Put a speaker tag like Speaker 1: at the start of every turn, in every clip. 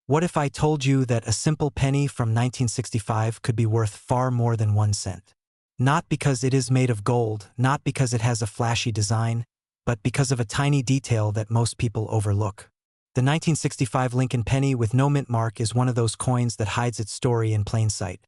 Speaker 1: What if I told you that a simple penny from 1965 could be worth far more than 1 cent? Not because it is made of gold, not because it has a flashy design, but because of a tiny detail that most people overlook. The 1965 Lincoln penny with no mint mark is one of those coins that hides its story in plain sight.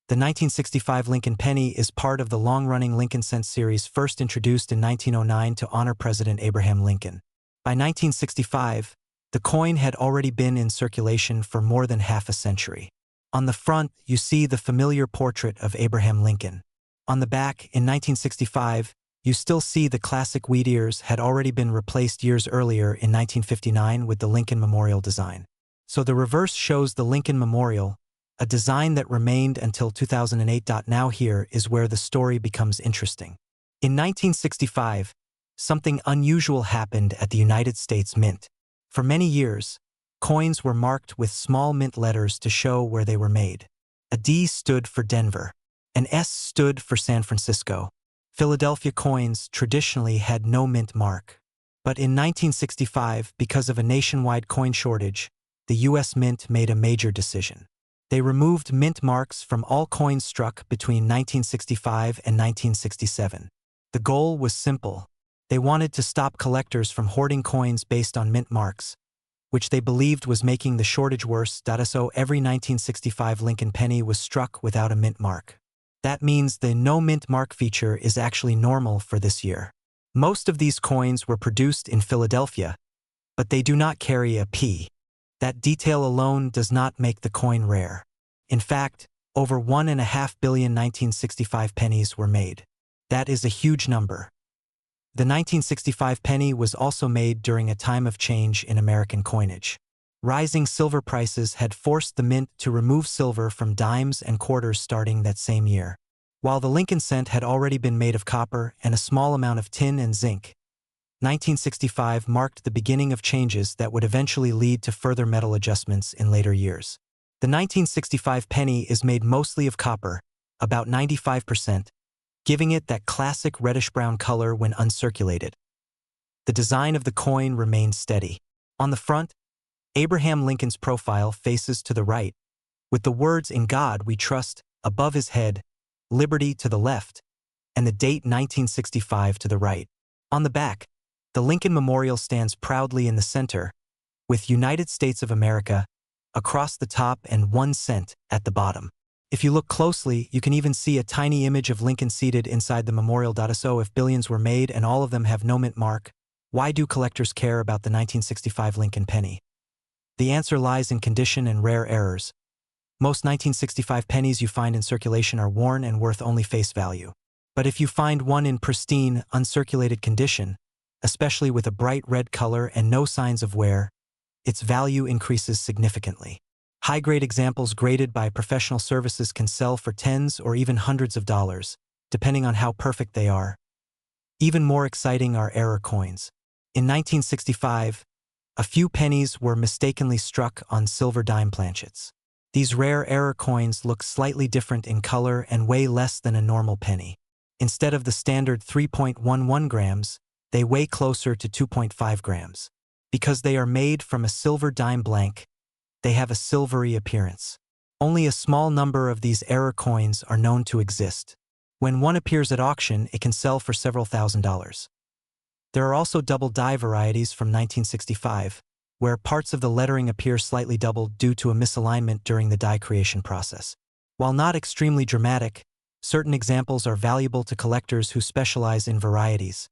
Speaker 1: The 1965 Lincoln penny is part of the long-running Lincoln Cent series first introduced in 1909 to honor President Abraham Lincoln. By 1965, the coin had already been in circulation for more than half a century. On the front, you see the familiar portrait of Abraham Lincoln. On the back, in 1965, you still see the classic wheat ears had already been replaced years earlier in 1959 with the Lincoln Memorial design. So the reverse shows the Lincoln Memorial, a design that remained until 2008. Now here is where the story becomes interesting. In 1965, something unusual happened at the United States Mint. For many years, coins were marked with small mint letters to show where they were made. A D stood for Denver. An S stood for San Francisco. Philadelphia coins traditionally had no mint mark. But in 1965, because of a nationwide coin shortage, the U.S. Mint made a major decision. They removed mint marks from all coins struck between 1965 and 1967. The goal was simple. They wanted to stop collectors from hoarding coins based on mint marks, which they believed was making the shortage worse. So every 1965 Lincoln penny was struck without a mint mark. That means the no mint mark feature is actually normal for this year. Most of these coins were produced in Philadelphia, but they do not carry a P. That detail alone does not make the coin rare. In fact, over 1.5 billion 1965 pennies were made. That is a huge number. The 1965 penny was also made during a time of change in American coinage. Rising silver prices had forced the mint to remove silver from dimes and quarters starting that same year. While the Lincoln cent had already been made of copper and a small amount of tin and zinc, 1965 marked the beginning of changes that would eventually lead to further metal adjustments in later years. The 1965 penny is made mostly of copper, about 95%, giving it that classic reddish-brown color when uncirculated. The design of the coin remains steady. On the front, Abraham Lincoln's profile faces to the right, with the words "In God We Trust" above his head, "Liberty" to the left, and the date 1965 to the right. On the back, the Lincoln Memorial stands proudly in the center, with United States of America across the top and 1 cent at the bottom. If you look closely, you can even see a tiny image of Lincoln seated inside the memorial. So if billions were made and all of them have no mint mark, why do collectors care about the 1965 Lincoln penny? The answer lies in condition and rare errors. Most 1965 pennies you find in circulation are worn and worth only face value. But if you find one in pristine, uncirculated condition, especially with a bright red color and no signs of wear, its value increases significantly. High-grade examples graded by professional services can sell for tens or even hundreds of dollars, depending on how perfect they are. Even more exciting are error coins. In 1965, a few pennies were mistakenly struck on silver dime planchets. These rare error coins look slightly different in color and weigh less than a normal penny. Instead of the standard 3.11 grams, they weigh closer to 2.5 grams. Because they are made from a silver dime blank, they have a silvery appearance. Only a small number of these error coins are known to exist. When one appears at auction, it can sell for several $1,000s. There are also double die varieties from 1965, where parts of the lettering appear slightly doubled due to a misalignment during the die creation process. While not extremely dramatic, certain examples are valuable to collectors who specialize in varieties.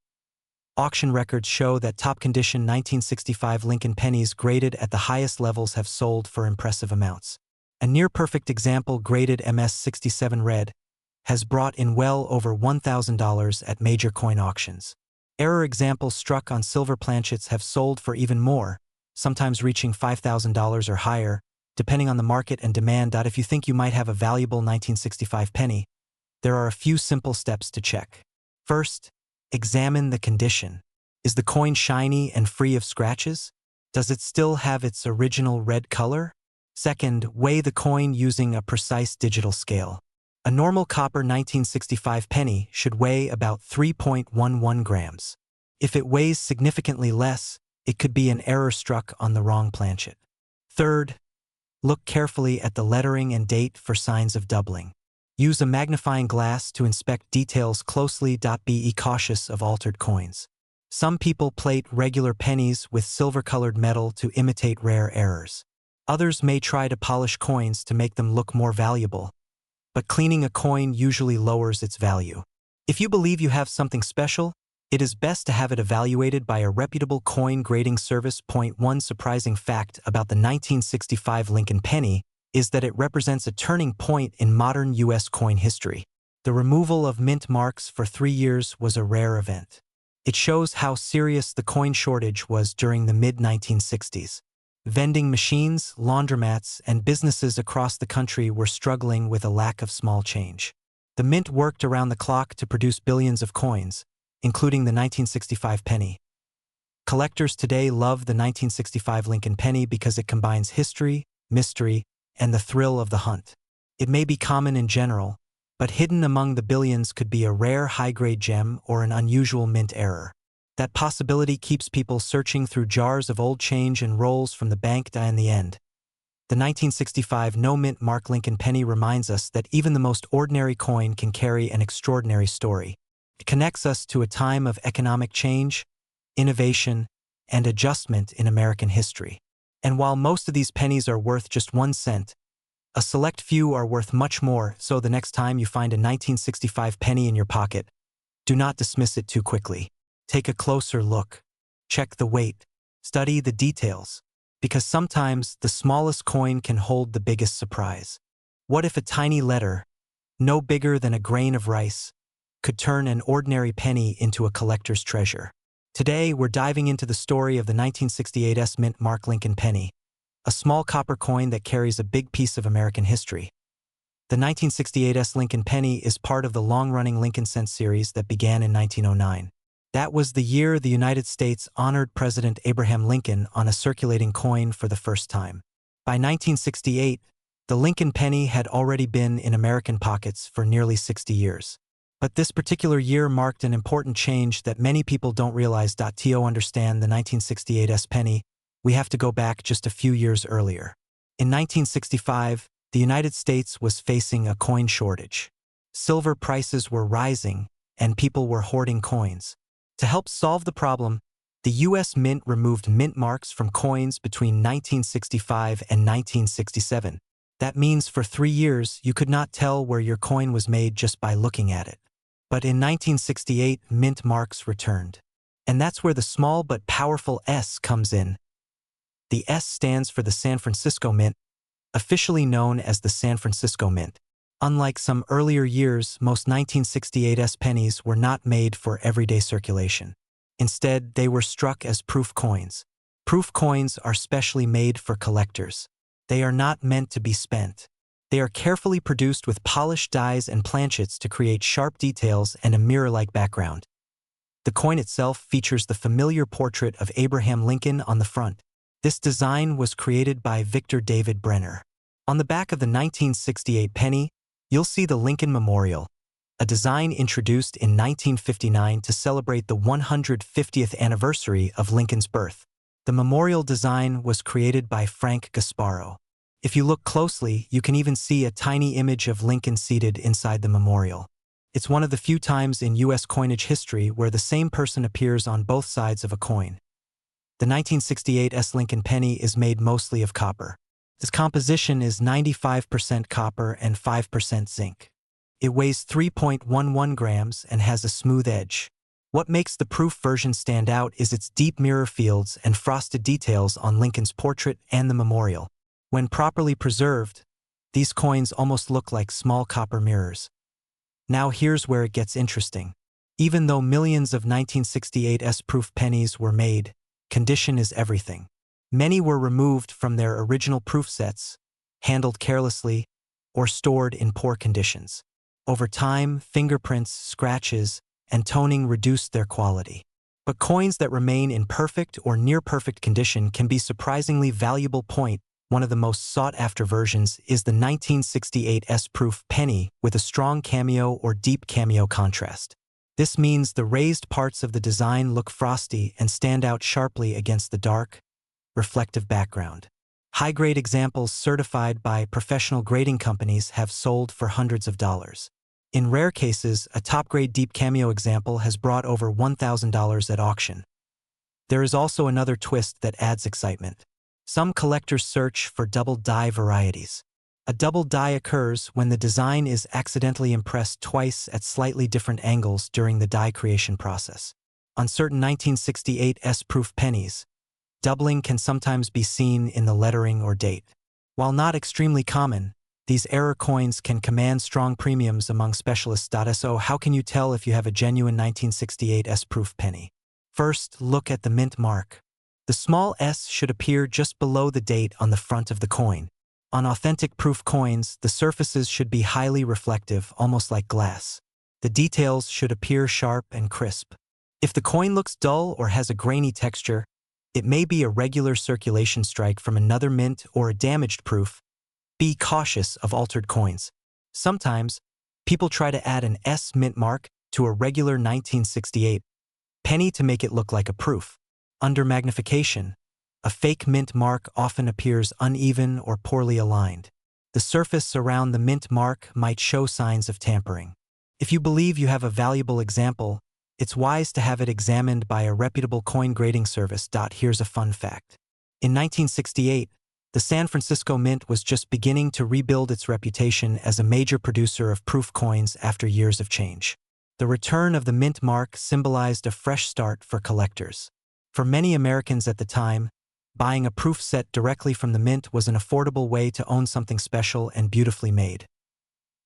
Speaker 1: Auction records show that top-condition 1965 Lincoln pennies graded at the highest levels have sold for impressive amounts. A near-perfect example graded MS-67 red has brought in well over $1,000 at major coin auctions. Error examples struck on silver planchets have sold for even more, sometimes reaching $5,000 or higher, depending on the market and demand. If you think you might have a valuable 1965 penny, there are a few simple steps to check. First, examine the condition. Is the coin shiny and free of scratches? Does it still have its original red color? Second, weigh the coin using a precise digital scale. A normal copper 1965 penny should weigh about 3.11 grams. If it weighs significantly less, it could be an error struck on the wrong planchet. Third, Look carefully at the lettering and date for signs of doubling. Use a magnifying glass to inspect details closely. Be cautious of altered coins. Some people plate regular pennies with silver-colored metal to imitate rare errors. Others may try to polish coins to make them look more valuable, but cleaning a coin usually lowers its value. If you believe you have something special, it is best to have it evaluated by a reputable coin grading service. One surprising fact about the 1965 Lincoln penny is that it represents a turning point in modern U.S. coin history. The removal of mint marks for 3 years was a rare event. It shows how serious the coin shortage was during the mid-1960s. Vending machines, laundromats, and businesses across the country were struggling with a lack of small change. The mint worked around the clock to produce billions of coins, including the 1965 penny. Collectors today love the 1965 Lincoln penny because it combines history, mystery, and the thrill of the hunt. It may be common in general, but hidden among the billions could be a rare high-grade gem or an unusual mint error. That possibility keeps people searching through jars of old change and rolls from the bank. In the end, the 1965 no-mint mark Lincoln penny reminds us that even the most ordinary coin can carry an extraordinary story. It connects us to a time of economic change, innovation, and adjustment in American history. And while most of these pennies are worth just 1 cent, a select few are worth much more. So the next time you find a 1965 penny in your pocket, do not dismiss it too quickly. Take a closer look. Check the weight. Study the details. Because sometimes the smallest coin can hold the biggest surprise. What if a tiny letter, no bigger than a grain of rice, could turn an ordinary penny into a collector's treasure? Today, we're diving into the story of the 1968 mint mark Lincoln penny, a small copper coin that carries a big piece of American history. The 1968 Lincoln penny is part of the long-running Lincoln cent series that began in 1909. That was the year the United States honored President Abraham Lincoln on a circulating coin for the first time. By 1968, the Lincoln penny had already been in American pockets for nearly 60 years. But this particular year marked an important change that many people don't realize. To understand the 1968 penny, we have to go back just a few years earlier. In 1965, the United States was facing a coin shortage. Silver prices were rising, and people were hoarding coins. To help solve the problem, the U.S. Mint removed mint marks from coins between 1965 and 1967. That means for 3 years you could not tell where your coin was made just by looking at it. But in 1968, mint marks returned. And that's where the small but powerful S comes in. The S stands for the San Francisco Mint, officially known as the San Francisco Mint. Unlike some earlier years, most 1968 pennies were not made for everyday circulation. Instead, they were struck as proof coins. Proof coins are specially made for collectors. They are not meant to be spent. They are carefully produced with polished dies and planchets to create sharp details and a mirror-like background. The coin itself features the familiar portrait of Abraham Lincoln on the front. This design was created by Victor David Brenner. On the back of the 1968 penny, you'll see the Lincoln Memorial, a design introduced in 1959 to celebrate the 150th anniversary of Lincoln's birth. The memorial design was created by Frank Gasparo. If you look closely, you can even see a tiny image of Lincoln seated inside the memorial. It's one of the few times in U.S. coinage history where the same person appears on both sides of a coin. The 1968 Lincoln penny is made mostly of copper. Its composition is 95% copper and 5% zinc. It weighs 3.11 grams and has a smooth edge. What makes the proof version stand out is its deep mirror fields and frosted details on Lincoln's portrait and the memorial. When properly preserved, these coins almost look like small copper mirrors. Now here's where it gets interesting. Even though millions of 1968 proof pennies were made, condition is everything. Many were removed from their original proof sets, handled carelessly, or stored in poor conditions. Over time, fingerprints, scratches, and toning reduced their quality. But coins that remain in perfect or near-perfect condition can be surprisingly valuable. One of the most sought-after versions is the 1968 proof penny with a strong cameo or deep cameo contrast. This means the raised parts of the design look frosty and stand out sharply against the dark, reflective background. High-grade examples certified by professional grading companies have sold for hundreds of dollars. In rare cases, a top-grade deep cameo example has brought over $1,000 at auction. There is also another twist that adds excitement. Some collectors search for double die varieties. A double die occurs when the design is accidentally impressed twice at slightly different angles during the die creation process. On certain 1968 S-proof pennies, doubling can sometimes be seen in the lettering or date. While not extremely common, these error coins can command strong premiums among specialists. So how can you tell if you have a genuine 1968 S-proof penny? First, look at the mint mark. The small S should appear just below the date on the front of the coin. On authentic proof coins, the surfaces should be highly reflective, almost like glass. The details should appear sharp and crisp. If the coin looks dull or has a grainy texture, it may be a regular circulation strike from another mint or a damaged proof. Be cautious of altered coins. Sometimes, people try to add an S mint mark to a regular 1968 penny to make it look like a proof. Under magnification, a fake mint mark often appears uneven or poorly aligned. The surface around the mint mark might show signs of tampering. If you believe you have a valuable example, it's wise to have it examined by a reputable coin grading service. Here's a fun fact. In 1968, the San Francisco Mint was just beginning to rebuild its reputation as a major producer of proof coins after years of change. The return of the mint mark symbolized a fresh start for collectors. For many Americans at the time, buying a proof set directly from the mint was an affordable way to own something special and beautifully made.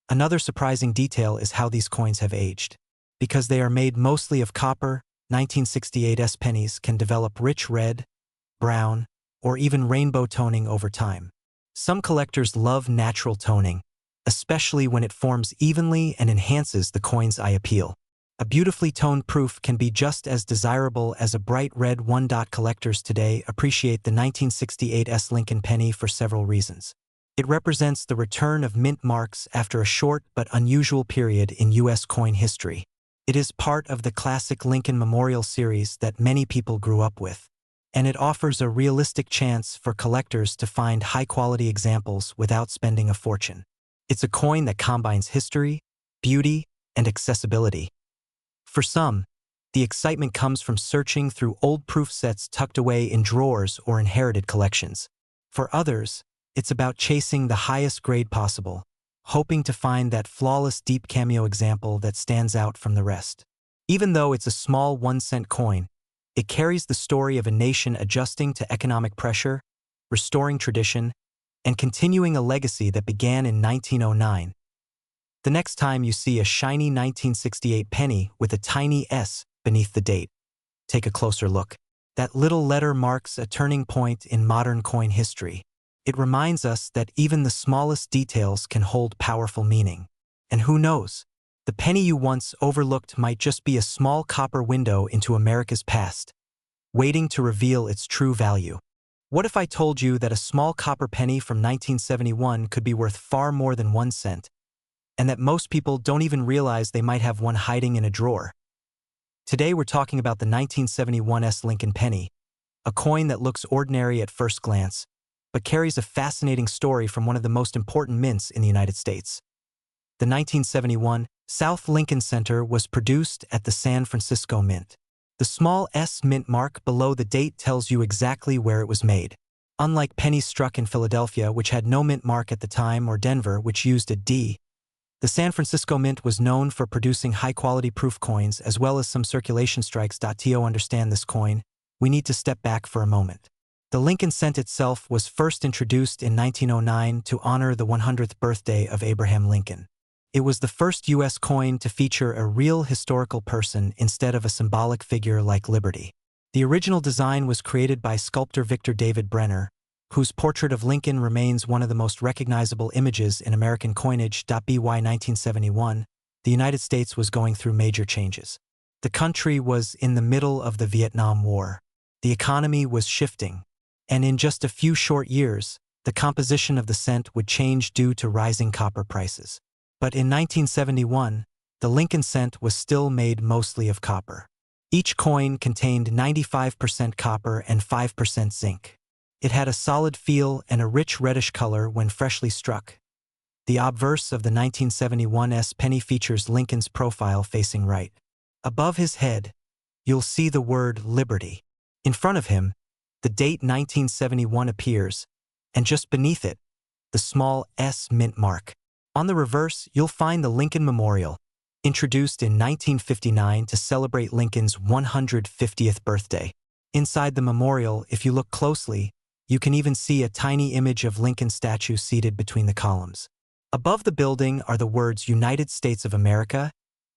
Speaker 1: Another surprising detail is how these coins have aged. Because they are made mostly of copper, 1968 S pennies can develop rich red, brown, or even rainbow toning over time. Some collectors love natural toning, especially when it forms evenly and enhances the coin's eye appeal. A beautifully toned proof can be just as desirable as a bright red one. Collectors today appreciate the 1968 S Lincoln penny for several reasons. It represents the return of mint marks after a short but unusual period in U.S. coin history. It is part of the classic Lincoln Memorial series that many people grew up with, and it offers a realistic chance for collectors to find high-quality examples without spending a fortune. It's a coin that combines history, beauty, and accessibility. For some, the excitement comes from searching through old proof sets tucked away in drawers or inherited collections. For others, it's about chasing the highest grade possible, hoping to find that flawless deep cameo example that stands out from the rest. Even though it's a small 1-cent coin, it carries the story of a nation adjusting to economic pressure, restoring tradition, and continuing a legacy that began in 1909. The next time you see a shiny 1968 penny with a tiny S beneath the date, take a closer look. That little letter marks a turning point in modern coin history. It reminds us that even the smallest details can hold powerful meaning. And who knows, the penny you once overlooked might just be a small copper window into America's past, waiting to reveal its true value. What if I told you that a small copper penny from 1971 could be worth far more than 1 cent, and that most people don't even realize they might have one hiding in a drawer? Today we're talking about the 1971 S Lincoln penny, a coin that looks ordinary at first glance, but carries a fascinating story from one of the most important mints in the United States. The 1971 South Lincoln Center was produced at the San Francisco Mint. The small S mint mark below the date tells you exactly where it was made. Unlike pennies struck in Philadelphia, which had no mint mark at the time, or Denver, which used a D, the San Francisco Mint was known for producing high-quality proof coins as well as some circulation strikes. To understand this coin, we need to step back for a moment. The Lincoln cent itself was first introduced in 1909 to honor the 100th birthday of Abraham Lincoln. It was the first U.S. coin to feature a real historical person instead of a symbolic figure like Liberty. The original design was created by sculptor Victor David Brenner, whose portrait of Lincoln remains one of the most recognizable images in American coinage. By 1971, the United States was going through major changes. The country was in the middle of the Vietnam War. The economy was shifting, and in just a few short years, the composition of the cent would change due to rising copper prices. But in 1971, the Lincoln cent was still made mostly of copper. Each coin contained 95% copper and 5% zinc. It had a solid feel and a rich reddish color when freshly struck. The obverse of the 1971's penny features Lincoln's profile facing right. Above his head, you'll see the word Liberty. In front of him, the date 1971 appears, and just beneath it, the small S mint mark. On the reverse, you'll find the Lincoln Memorial, introduced in 1959 to celebrate Lincoln's 150th birthday. Inside the memorial, if you look closely, you can even see a tiny image of Lincoln's statue seated between the columns. Above the building are the words United States of America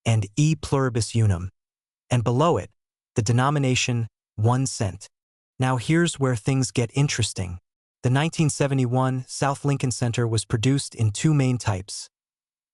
Speaker 1: and E Pluribus Unum, and below it, the denomination 1 cent. Now here's where things get interesting. The 1971 South Lincoln Center was produced in two main types: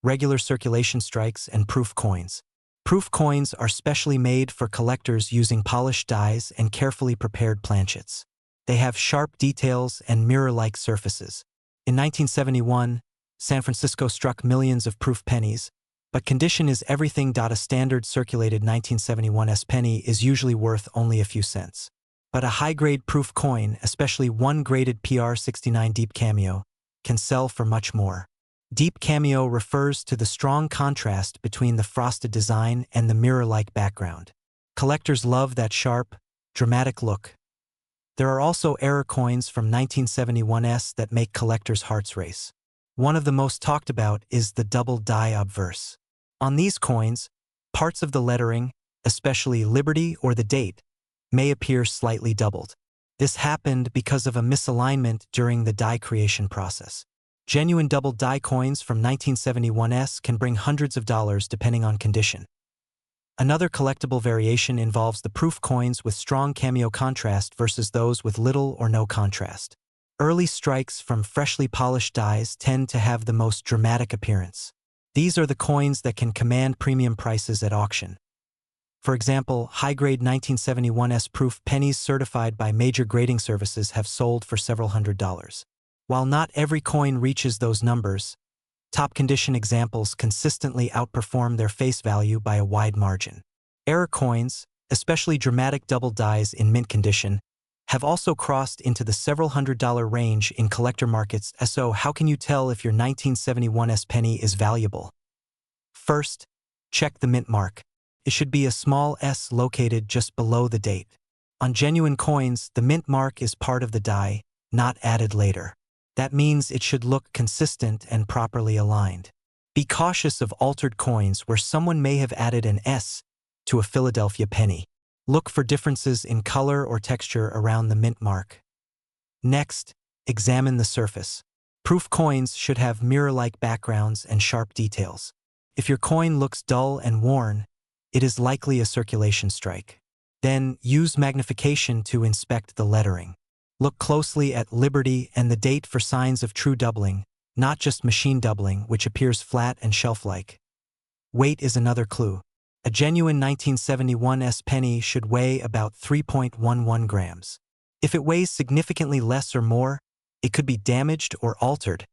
Speaker 1: regular circulation strikes and proof coins. Proof coins are specially made for collectors using polished dies and carefully prepared planchets. They have sharp details and mirror-like surfaces. In 1971, San Francisco struck millions of proof pennies, but condition is everything. A standard circulated 1971's penny is usually worth only a few cents. But a high-grade proof coin, especially one graded PR69 Deep Cameo, can sell for much more. Deep Cameo refers to the strong contrast between the frosted design and the mirror-like background. Collectors love that sharp, dramatic look. There are also error coins from 1971's that make collectors' hearts race. One of the most talked about is the double die obverse. On these coins, parts of the lettering, especially Liberty or the date, may appear slightly doubled. This happened because of a misalignment during the die creation process. Genuine double die coins from 1971's can bring hundreds of dollars depending on condition. Another collectible variation involves the proof coins with strong cameo contrast versus those with little or no contrast. Early strikes from freshly polished dies tend to have the most dramatic appearance. These are the coins that can command premium prices at auction. For example, high-grade 1971's proof pennies certified by major grading services have sold for several $100s. While not every coin reaches those numbers, top condition examples consistently outperform their face value by a wide margin. Error coins, especially dramatic double dies in mint condition, have also crossed into the several $100 range in collector markets. So how can you tell if your 1971's penny is valuable? First, check the mint mark. It should be a small S located just below the date. On genuine coins, the mint mark is part of the die, not added later. That means it should look consistent and properly aligned. Be cautious of altered coins where someone may have added an S to a Philadelphia penny. Look for differences in color or texture around the mint mark. Next, examine the surface. Proof coins should have mirror-like backgrounds and sharp details. If your coin looks dull and worn, it is likely a circulation strike. Then, use magnification to inspect the lettering. Look closely at Liberty and the date for signs of true doubling, not just machine doubling, which appears flat and shelf-like. Weight is another clue. A genuine 1971's penny should weigh about 3.11 grams. If it weighs significantly less or more, it could be damaged or altered.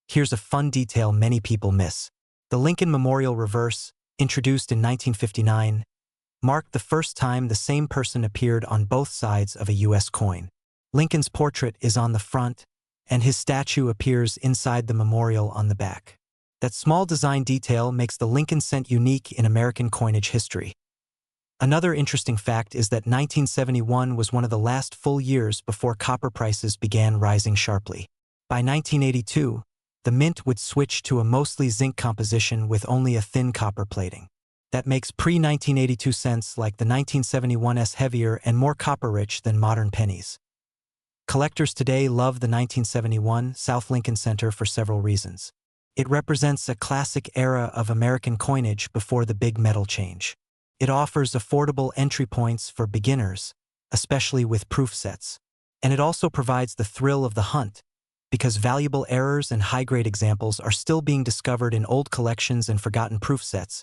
Speaker 1: Here's a fun detail many people miss. The Lincoln Memorial reverse, introduced in 1959, marked the first time the same person appeared on both sides of a U.S. coin. Lincoln's portrait is on the front, and his statue appears inside the memorial on the back. That small design detail makes the Lincoln cent unique in American coinage history. Another interesting fact is that 1971 was one of the last full years before copper prices began rising sharply. By 1982, the mint would switch to a mostly zinc composition with only a thin copper plating. That makes pre-1982 cents like the 1971's heavier and more copper-rich than modern pennies. Collectors today love the 1971 South Lincoln Center for several reasons. It represents a classic era of American coinage before the big metal change. It offers affordable entry points for beginners, especially with proof sets. And it also provides the thrill of the hunt, because valuable errors and high-grade examples are still being discovered in old collections and forgotten proof sets.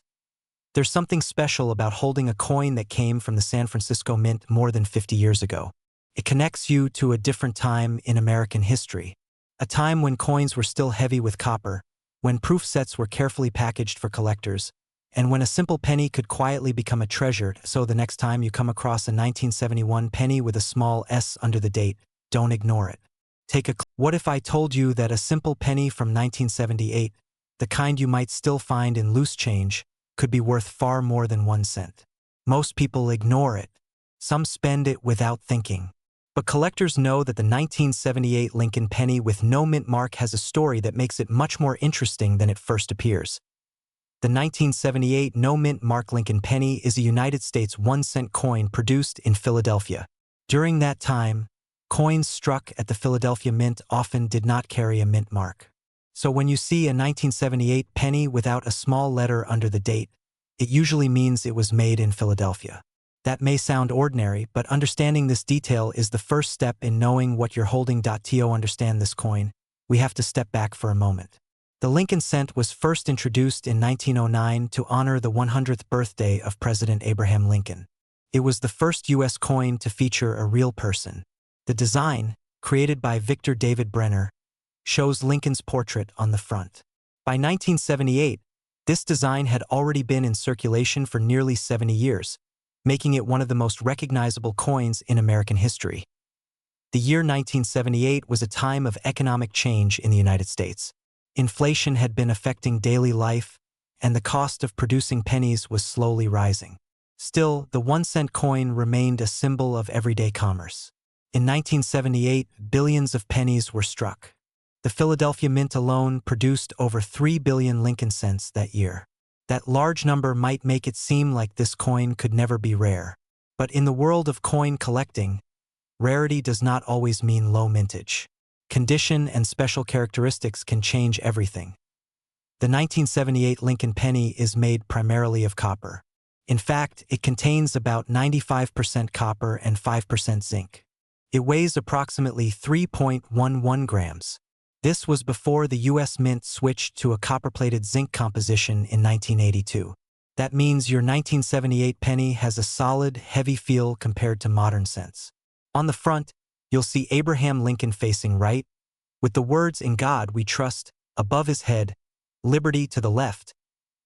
Speaker 1: There's something special about holding a coin that came from the San Francisco Mint more than 50 years ago. It connects you to a different time in American history, a time when coins were still heavy with copper, when proof sets were carefully packaged for collectors, and when a simple penny could quietly become a treasure. So the next time you come across a 1971 penny with a small S under the date, don't ignore it. What if I told you that a simple penny from 1978, the kind you might still find in loose change, could be worth far more than 1 cent? Most people ignore it. Some spend it without thinking. But collectors know that the 1978 Lincoln penny with no mint mark has a story that makes it much more interesting than it first appears. The 1978 no mint mark Lincoln penny is a United States 1-cent coin produced in Philadelphia. During that time, coins struck at the Philadelphia Mint often did not carry a mint mark. So when you see a 1978 penny without a small letter under the date, it usually means it was made in Philadelphia. That may sound ordinary, but understanding this detail is the first step in knowing what you're holding. To understand this coin, we have to step back for a moment. The Lincoln cent was first introduced in 1909 to honor the 100th birthday of President Abraham Lincoln. It was the first U.S. coin to feature a real person. The design, created by Victor David Brenner, shows Lincoln's portrait on the front. By 1978, this design had already been in circulation for nearly 70 years, making it one of the most recognizable coins in American history. The year 1978 was a time of economic change in the United States. Inflation had been affecting daily life, and the cost of producing pennies was slowly rising. Still, the 1-cent coin remained a symbol of everyday commerce. In 1978, billions of pennies were struck. The Philadelphia Mint alone produced over 3 billion Lincoln cents that year. That large number might make it seem like this coin could never be rare. But in the world of coin collecting, rarity does not always mean low mintage. Condition and special characteristics can change everything. The 1978 Lincoln penny is made primarily of copper. In fact, it contains about 95% copper and 5% zinc. It weighs approximately 3.11 grams. This was before the U.S. Mint switched to a copper-plated zinc composition in 1982. That means your 1978 penny has a solid, heavy feel compared to modern cents. On the front, you'll see Abraham Lincoln facing right, with the words "In God We Trust" above his head, "Liberty" to the left,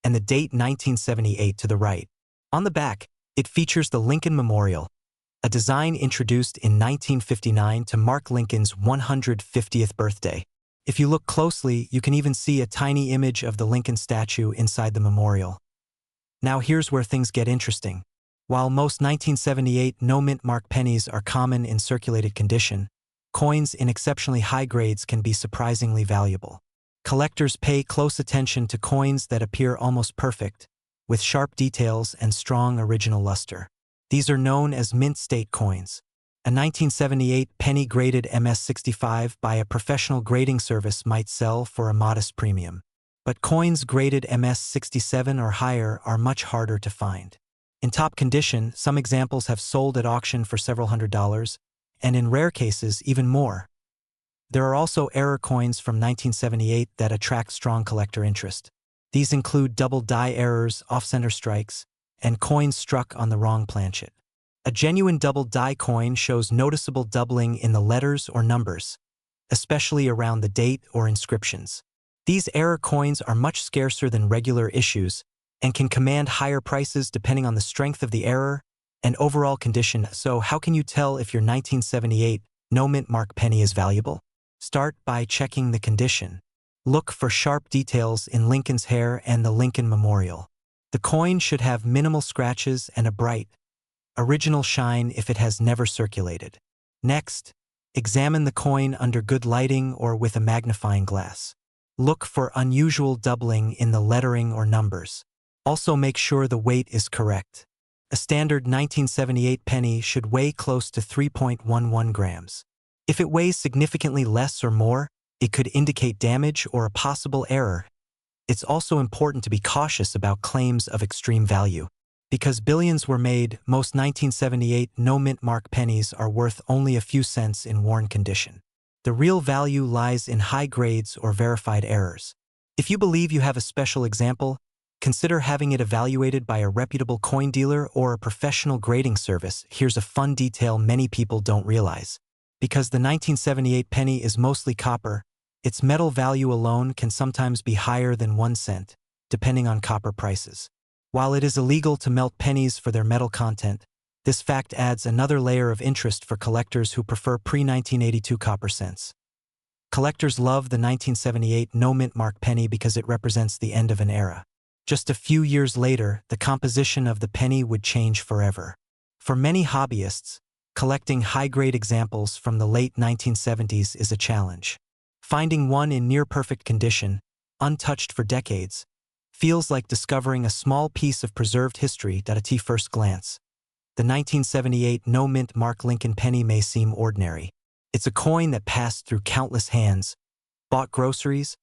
Speaker 1: and the date 1978 to the right. On the back, it features the Lincoln Memorial, a design introduced in 1959 to mark Lincoln's 150th birthday. If you look closely, you can even see a tiny image of the Lincoln statue inside the memorial. Now here's where things get interesting. While most 1978 no-mint mark pennies are common in circulated condition, coins in exceptionally high grades can be surprisingly valuable. Collectors pay close attention to coins that appear almost perfect, with sharp details and strong original luster. These are known as mint state coins. A 1978 penny graded MS-65 by a professional grading service might sell for a modest premium. But coins graded MS-67 or higher are much harder to find. In top condition, some examples have sold at auction for several $100s, and in rare cases, even more. There are also error coins from 1978 that attract strong collector interest. These include double die errors, off-center strikes, and coins struck on the wrong planchet. A genuine double die coin shows noticeable doubling in the letters or numbers, especially around the date or inscriptions. These error coins are much scarcer than regular issues and can command higher prices depending on the strength of the error and overall condition. So how can you tell if your 1978 no-mint mark penny is valuable? Start by checking the condition. Look for sharp details in Lincoln's hair and the Lincoln Memorial. The coin should have minimal scratches and a bright, original shine if it has never circulated. Next, examine the coin under good lighting or with a magnifying glass. Look for unusual doubling in the lettering or numbers. Also make sure the weight is correct. A standard 1978 penny should weigh close to 3.11 grams. If it weighs significantly less or more, it could indicate damage or a possible error. It's also important to be cautious about claims of extreme value. Because billions were made, most 1978 no-mint mark pennies are worth only a few cents in worn condition. The real value lies in high grades or verified errors. If you believe you have a special example, consider having it evaluated by a reputable coin dealer or a professional grading service. Here's a fun detail many people don't realize. Because the 1978 penny is mostly copper, its metal value alone can sometimes be higher than 1 cent, depending on copper prices. While it is illegal to melt pennies for their metal content, this fact adds another layer of interest for collectors who prefer pre-1982 copper cents. Collectors love the 1978 no-mint mark penny because it represents the end of an era. Just a few years later, the composition of the penny would change forever. For many hobbyists, collecting high-grade examples from the late 1970s is a challenge. Finding one in near-perfect condition, untouched for decades, feels like discovering a small piece of preserved history at a first glance. The 1978 no-mint mark Lincoln penny may seem ordinary. It's a coin that passed through countless hands, bought groceries,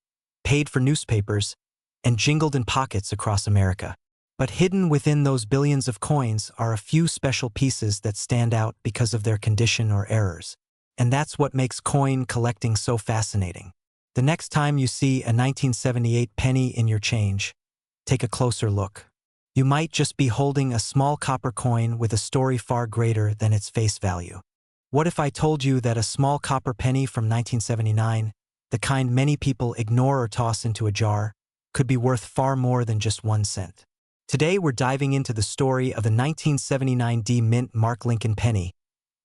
Speaker 1: paid for newspapers, and jingled in pockets across America. But hidden within those billions of coins are a few special pieces that stand out because of their condition or errors. And that's what makes coin collecting so fascinating. The next time you see a 1978 penny in your change, take a closer look. You might just be holding a small copper coin with a story far greater than its face value. What if I told you that a small copper penny from 1979, the kind many people ignore or toss into a jar, could be worth far more than just 1 cent? Today we're diving into the story of the 1979 D-Mint mark Lincoln penny,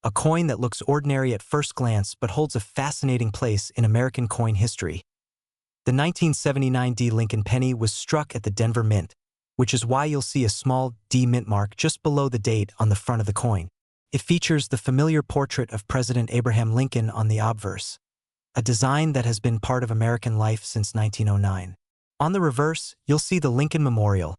Speaker 1: a coin that looks ordinary at first glance but holds a fascinating place in American coin history. The 1979 D Lincoln penny was struck at the Denver Mint, which is why you'll see a small D mint mark just below the date on the front of the coin. It features the familiar portrait of President Abraham Lincoln on the obverse, a design that has been part of American life since 1909. On the reverse, you'll see the Lincoln Memorial,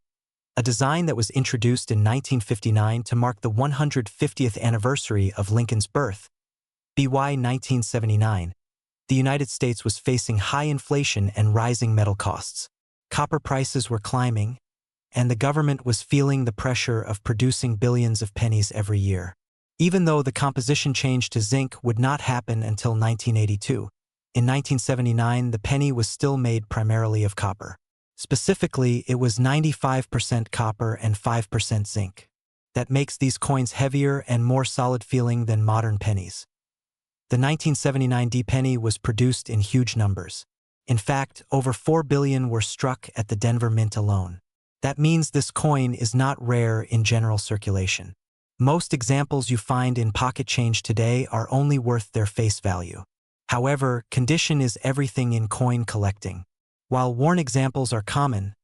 Speaker 1: a design that was introduced in 1959 to mark the 150th anniversary of Lincoln's birth. BY 1979, the United States was facing high inflation and rising metal costs. Copper prices were climbing, and the government was feeling the pressure of producing billions of pennies every year. Even though the composition change to zinc would not happen until 1982, in 1979 the penny was still made primarily of copper. Specifically, it was 95% copper and 5% zinc. That makes these coins heavier and more solid-feeling than modern pennies. The 1979 D penny was produced in huge numbers. In fact, over 4 billion were struck at the Denver Mint alone. That means this coin is not rare in general circulation. Most examples you find in pocket change today are only worth their face value. However, condition is everything in coin collecting. While worn examples are common,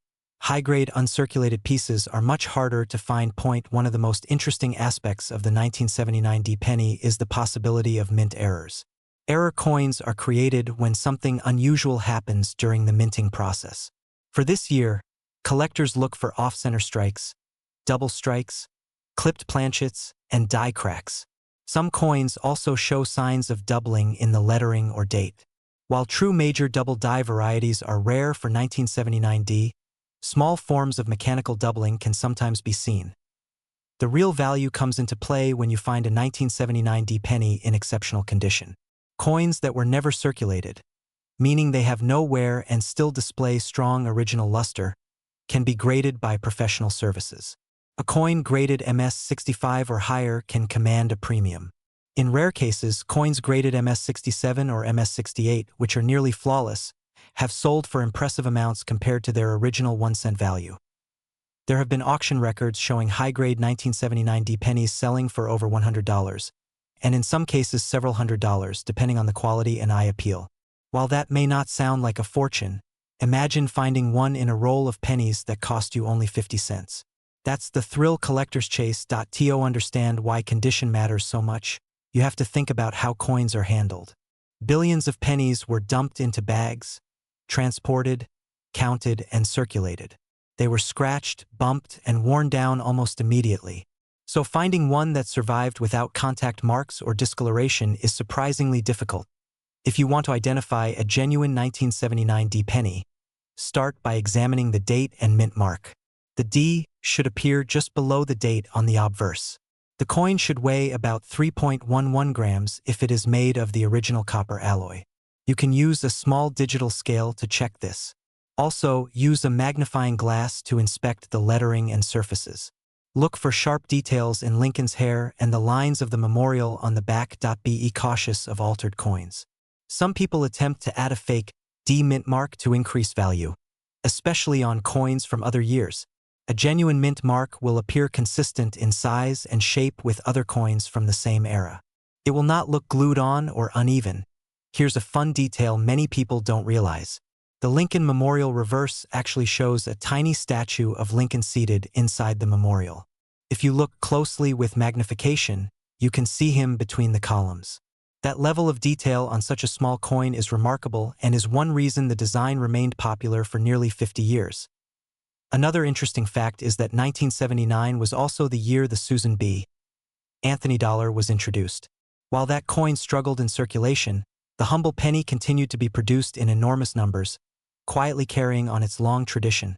Speaker 1: high-grade uncirculated pieces are much harder to find. One of the most interesting aspects of the 1979 D penny is the possibility of mint errors. Error coins are created when something unusual happens during the minting process. For this year, collectors look for off-center strikes, double strikes, clipped planchets, and die cracks. Some coins also show signs of doubling in the lettering or date. While true major double die varieties are rare for 1979 D, small forms of mechanical doubling can sometimes be seen. The real value comes into play when you find a 1979 D penny in exceptional condition. Coins that were never circulated, meaning they have no wear and still display strong original luster, can be graded by professional services. A coin graded MS-65 or higher can command a premium. In rare cases, coins graded MS-67 or MS-68, which are nearly flawless, have sold for impressive amounts compared to their original 1-cent value. There have been auction records showing high-grade 1979 D pennies selling for over $100, and in some cases several $100s, depending on the quality and eye appeal. While that may not sound like a fortune, imagine finding one in a roll of pennies that cost you only 50 cents. That's the thrill collectors chase. To understand why condition matters so much, you have to think about how coins are handled. Billions of pennies were dumped into bags, transported, counted, and circulated. They were scratched, bumped, and worn down almost immediately. So finding one that survived without contact marks or discoloration is surprisingly difficult. If you want to identify a genuine 1979 D penny, start by examining the date and mint mark. The D should appear just below the date on the obverse. The coin should weigh about 3.11 grams if it is made of the original copper alloy. You can use a small digital scale to check this. Also, use a magnifying glass to inspect the lettering and surfaces. Look for sharp details in Lincoln's hair and the lines of the memorial on the back. Be cautious of altered coins. Some people attempt to add a fake D mint mark to increase value, especially on coins from other years. A genuine mint mark will appear consistent in size and shape with other coins from the same era. It will not look glued on or uneven. Here's a fun detail many people don't realize. The Lincoln Memorial reverse actually shows a tiny statue of Lincoln seated inside the memorial. If you look closely with magnification, you can see him between the columns. That level of detail on such a small coin is remarkable and is one reason the design remained popular for nearly 50 years. Another interesting fact is that 1979 was also the year the Susan B. Anthony dollar was introduced. While that coin struggled in circulation, the humble penny continued to be produced in enormous numbers, quietly carrying on its long tradition.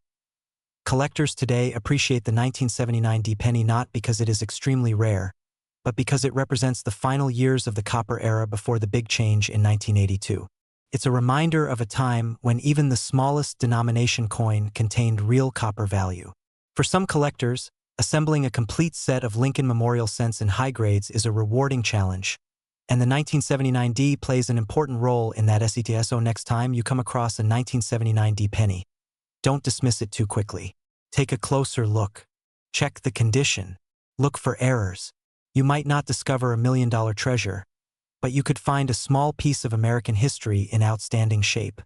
Speaker 1: Collectors today appreciate the 1979 D penny not because it is extremely rare, but because it represents the final years of the copper era before the big change in 1982. It's a reminder of a time when even the smallest denomination coin contained real copper value. For some collectors, assembling a complete set of Lincoln Memorial cents in high grades is a rewarding challenge, and the 1979 D plays an important role in that set. So next time you come across a 1979 D penny, don't dismiss it too quickly. Take a closer look. Check the condition. Look for errors. You might not discover $1 million treasure, but you could find a small piece of American history in outstanding shape.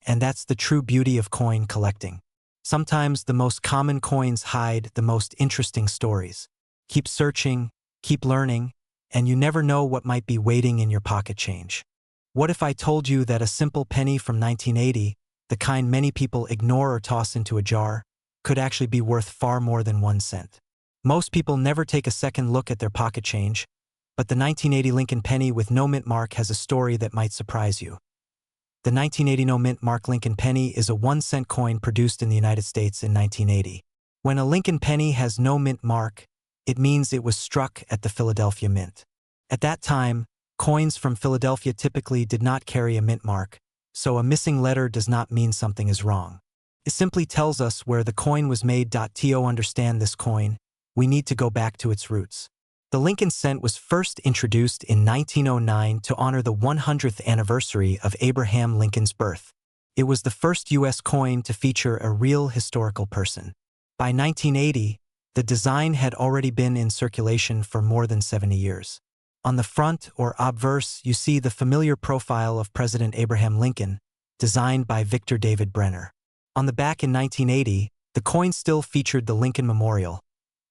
Speaker 1: And that's the true beauty of coin collecting. Sometimes the most common coins hide the most interesting stories. Keep searching, keep learning, and you never know what might be waiting in your pocket change. What if I told you that a simple penny from 1980, the kind many people ignore or toss into a jar, could actually be worth far more than 1 cent? Most people never take a second look at their pocket change, but the 1980 Lincoln penny with no mint mark has a story that might surprise you. The 1980 no mint mark Lincoln penny is a 1-cent coin produced in the United States in 1980. When a Lincoln penny has no mint mark, it means it was struck at the Philadelphia Mint. At that time, coins from Philadelphia typically did not carry a mint mark, so a missing letter does not mean something is wrong. It simply tells us where the coin was made. To understand this coin, we need to go back to its roots. The Lincoln cent was first introduced in 1909 to honor the 100th anniversary of Abraham Lincoln's birth. It was the first U.S. coin to feature a real historical person. By 1980, the design had already been in circulation for more than 70 years. On the front or obverse, you see the familiar profile of President Abraham Lincoln, designed by Victor David Brenner. On the back in 1980, the coin still featured the Lincoln Memorial,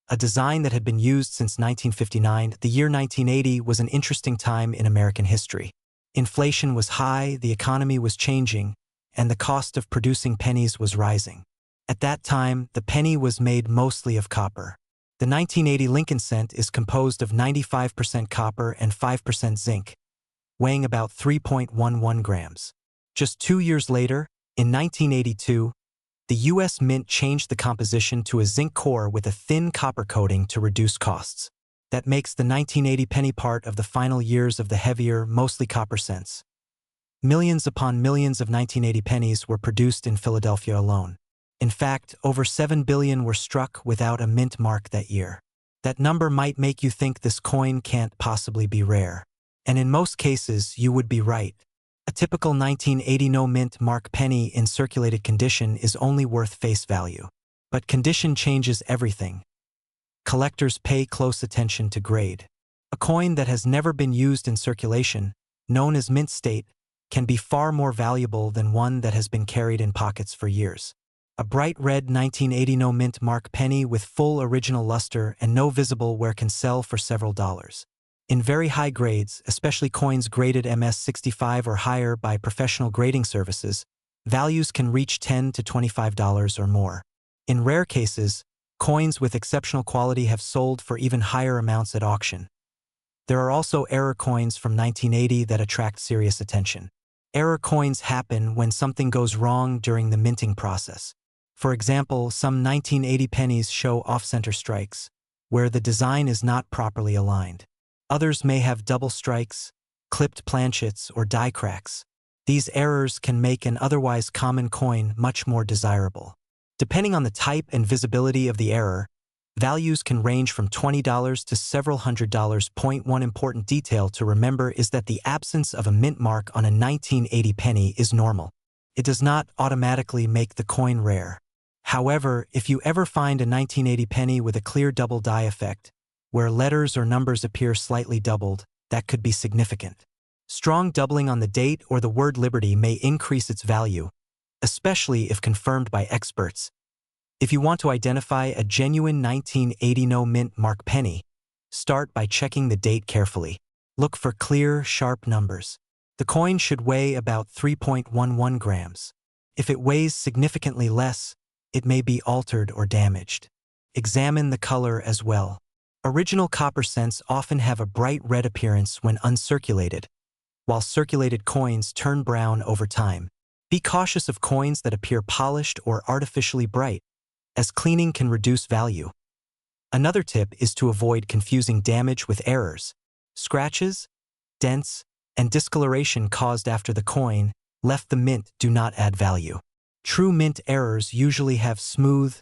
Speaker 1: a design that had been used since 1959. The year 1980 was an interesting time in American history. Inflation was high, the economy was changing, and the cost of producing pennies was rising. At that time, the penny was made mostly of copper. The 1980 Lincoln cent is composed of 95% copper and 5% zinc, weighing about 3.11 grams. Just 2 years later, in 1982, the U.S. Mint changed the composition to a zinc core with a thin copper coating to reduce costs. That makes the 1980 penny part of the final years of the heavier, mostly copper cents. Millions upon millions of 1980 pennies were produced in Philadelphia alone. In fact, over 7 billion were struck without a mint mark that year. That number might make you think this coin can't possibly be rare. And in most cases, you would be right. A typical 1980 no mint mark penny in circulated condition is only worth face value. But condition changes everything. Collectors pay close attention to grade. A coin that has never been used in circulation, known as mint state, can be far more valuable than one that has been carried in pockets for years. A bright red 1980 no mint mark penny with full original luster and no visible wear can sell for several dollars. In very high grades, especially coins graded MS-65 or higher by professional grading services, values can reach $10 to $25 or more. In rare cases, coins with exceptional quality have sold for even higher amounts at auction. There are also error coins from 1980 that attract serious attention. Error coins happen when something goes wrong during the minting process. For example, some 1980 pennies show off-center strikes, where the design is not properly aligned. Others may have double strikes, clipped planchets, or die cracks. These errors can make an otherwise common coin much more desirable. Depending on the type and visibility of the error, values can range from $20 to several $100s. One important detail to remember is that the absence of a mint mark on a 1980 penny is normal. It does not automatically make the coin rare. However, if you ever find a 1980 penny with a clear double die effect, where letters or numbers appear slightly doubled, that could be significant. Strong doubling on the date or the word Liberty may increase its value, especially if confirmed by experts. If you want to identify a genuine 1980 no-mint mark penny, start by checking the date carefully. Look for clear, sharp numbers. The coin should weigh about 3.11 grams. If it weighs significantly less, it may be altered or damaged. Examine the color as well. Original copper cents often have a bright red appearance when uncirculated, while circulated coins turn brown over time. Be cautious of coins that appear polished or artificially bright, as cleaning can reduce value. Another tip is to avoid confusing damage with errors. Scratches, dents, and discoloration caused after the coin left the mint do not add value. True mint errors usually have smooth,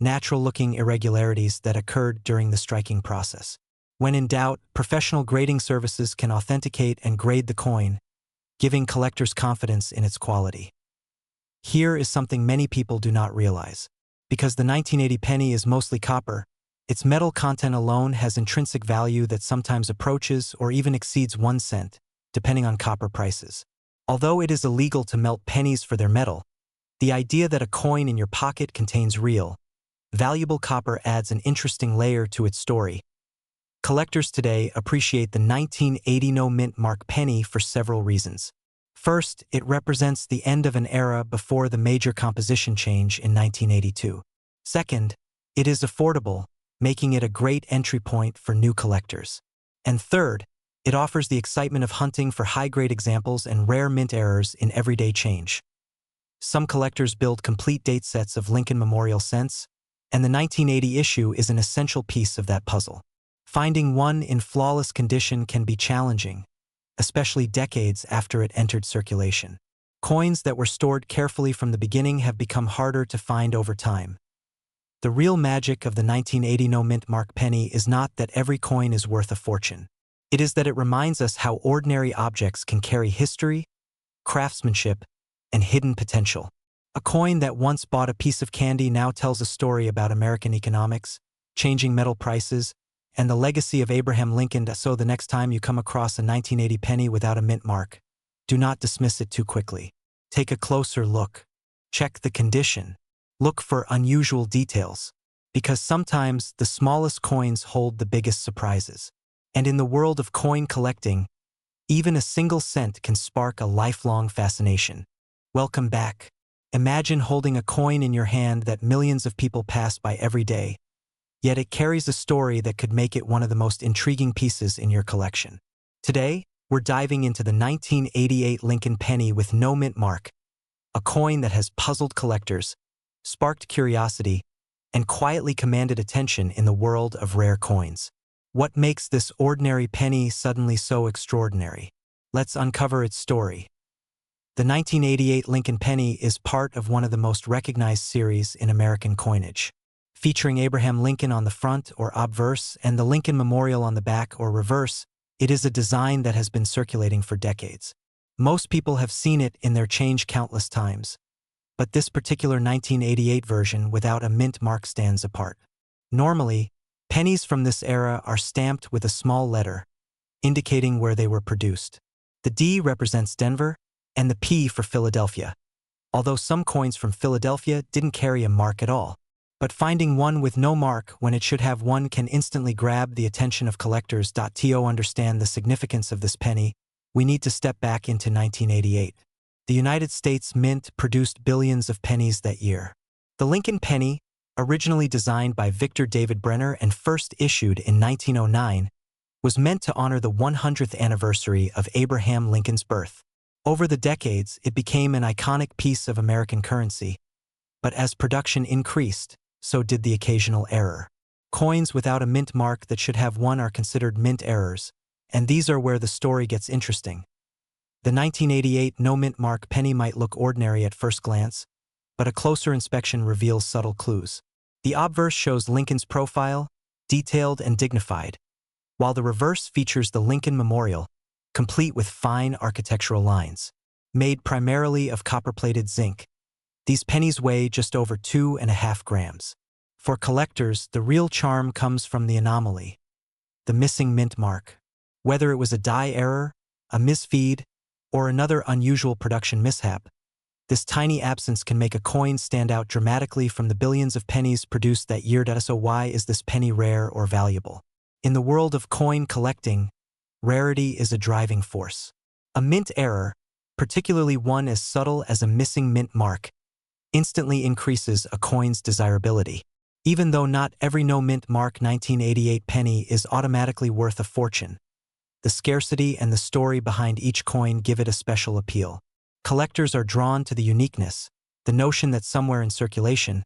Speaker 1: natural-looking irregularities that occurred during the striking process. When in doubt, professional grading services can authenticate and grade the coin, giving collectors confidence in its quality. Here is something many people do not realize. Because the 1980 penny is mostly copper, its metal content alone has intrinsic value that sometimes approaches or even exceeds 1 cent, depending on copper prices. Although it is illegal to melt pennies for their metal, the idea that a coin in your pocket contains real, valuable copper adds an interesting layer to its story. Collectors today appreciate the 1980 no-mint mark penny for several reasons. First, it represents the end of an era before the major composition change in 1982. Second, it is affordable, making it a great entry point for new collectors. And third, it offers the excitement of hunting for high-grade examples and rare mint errors in everyday change. Some collectors build complete date sets of Lincoln Memorial cents, and the 1980 issue is an essential piece of that puzzle. Finding one in flawless condition can be challenging, especially decades after it entered circulation. Coins that were stored carefully from the beginning have become harder to find over time. The real magic of the 1980 no-mint mark penny is not that every coin is worth a fortune. It is that it reminds us how ordinary objects can carry history, craftsmanship, and hidden potential. A coin that once bought a piece of candy now tells a story about American economics, changing metal prices, and the legacy of Abraham Lincoln. So the next time you come across a 1980 penny without a mint mark, do not dismiss it too quickly. Take a closer look. Check the condition. Look for unusual details, because sometimes the smallest coins hold the biggest surprises. And in the world of coin collecting, even a single cent can spark a lifelong fascination. Welcome back. Imagine holding a coin in your hand that millions of people pass by every day, yet it carries a story that could make it one of the most intriguing pieces in your collection. Today, we're diving into the 1988 Lincoln penny with no mint mark, a coin that has puzzled collectors, sparked curiosity, and quietly commanded attention in the world of rare coins. What makes this ordinary penny suddenly so extraordinary? Let's uncover its story. The 1988 Lincoln penny is part of one of the most recognized series in American coinage. Featuring Abraham Lincoln on the front or obverse and the Lincoln Memorial on the back or reverse, it is a design that has been circulating for decades. Most people have seen it in their change countless times, but this particular 1988 version without a mint mark stands apart. Normally, pennies from this era are stamped with a small letter, indicating where they were produced. The D represents Denver, and the P for Philadelphia, although some coins from Philadelphia didn't carry a mark at all. But finding one with no mark when it should have one can instantly grab the attention of collectors. To understand the significance of this penny, we need to step back into 1988. The United States Mint produced billions of pennies that year. The Lincoln penny, originally designed by Victor David Brenner and first issued in 1909, was meant to honor the 100th anniversary of Abraham Lincoln's birth. Over the decades, it became an iconic piece of American currency, but as production increased, so did the occasional error. Coins without a mint mark that should have one are considered mint errors, and these are where the story gets interesting. The 1988 no mint mark penny might look ordinary at first glance, but a closer inspection reveals subtle clues. The obverse shows Lincoln's profile, detailed and dignified, while the reverse features the Lincoln Memorial, complete with fine architectural lines. Made primarily of copper-plated zinc, these pennies weigh just over 2.5 grams. For collectors, the real charm comes from the anomaly, the missing mint mark. Whether it was a die error, a misfeed, or another unusual production mishap, this tiny absence can make a coin stand out dramatically from the billions of pennies produced that year. So why is this penny rare or valuable? In the world of coin collecting, rarity is a driving force. A mint error, particularly one as subtle as a missing mint mark, instantly increases a coin's desirability. Even though not every no-mint mark 1988 penny is automatically worth a fortune, the scarcity and the story behind each coin give it a special appeal. Collectors are drawn to the uniqueness, the notion that somewhere in circulation,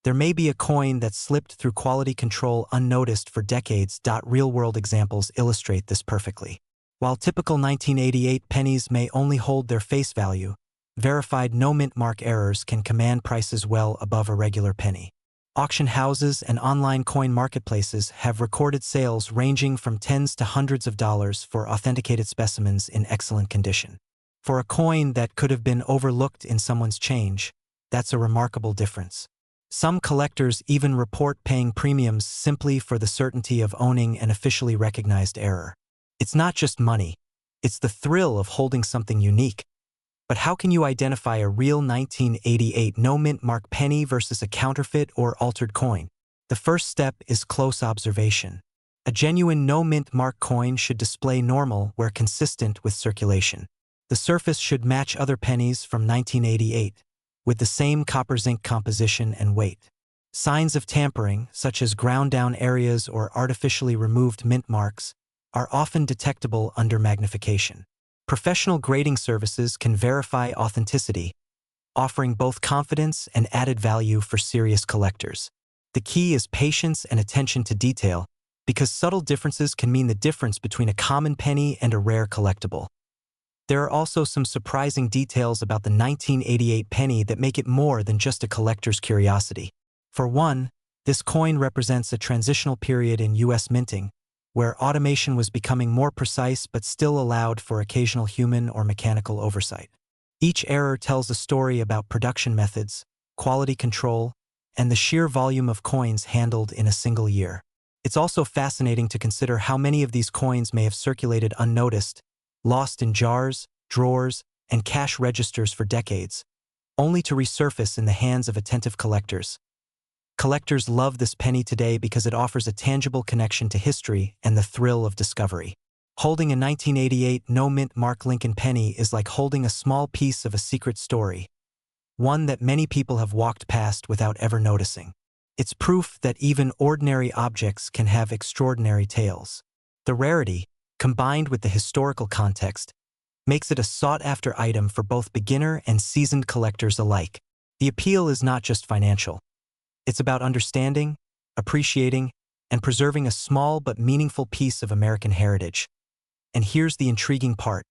Speaker 1: there may be a coin that slipped through quality control unnoticed for decades. Real-world examples illustrate this perfectly. While typical 1988 pennies may only hold their face value, verified no-mint mark errors can command prices well above a regular penny. Auction houses and online coin marketplaces have recorded sales ranging from tens to hundreds of dollars for authenticated specimens in excellent condition. For a coin that could have been overlooked in someone's change, that's a remarkable difference. Some collectors even report paying premiums simply for the certainty of owning an officially recognized error. It's not just money, it's the thrill of holding something unique. But how can you identify a real 1988 no-mint mark penny versus a counterfeit or altered coin? The first step is close observation. A genuine no-mint mark coin should display normal where consistent with circulation. The surface should match other pennies from 1988, with the same copper-zinc composition and weight. Signs of tampering, such as ground-down areas or artificially removed mint marks, are often detectable under magnification. Professional grading services can verify authenticity, offering both confidence and added value for serious collectors. The key is patience and attention to detail, because subtle differences can mean the difference between a common penny and a rare collectible. There are also some surprising details about the 1988 penny that make it more than just a collector's curiosity. For one, this coin represents a transitional period in U.S. minting, where automation was becoming more precise but still allowed for occasional human or mechanical oversight. Each error tells a story about production methods, quality control, and the sheer volume of coins handled in a single year. It's also fascinating to consider how many of these coins may have circulated unnoticed, lost in jars, drawers, and cash registers for decades, only to resurface in the hands of attentive collectors. Collectors love this penny today because it offers a tangible connection to history and the thrill of discovery. Holding a 1988 no-mint mark Lincoln penny is like holding a small piece of a secret story, one that many people have walked past without ever noticing. It's proof that even ordinary objects can have extraordinary tales. The rarity, combined with the historical context, makes it a sought-after item for both beginner and seasoned collectors alike. The appeal is not just financial. It's about understanding, appreciating, and preserving a small but meaningful piece of American heritage. And here's the intriguing part.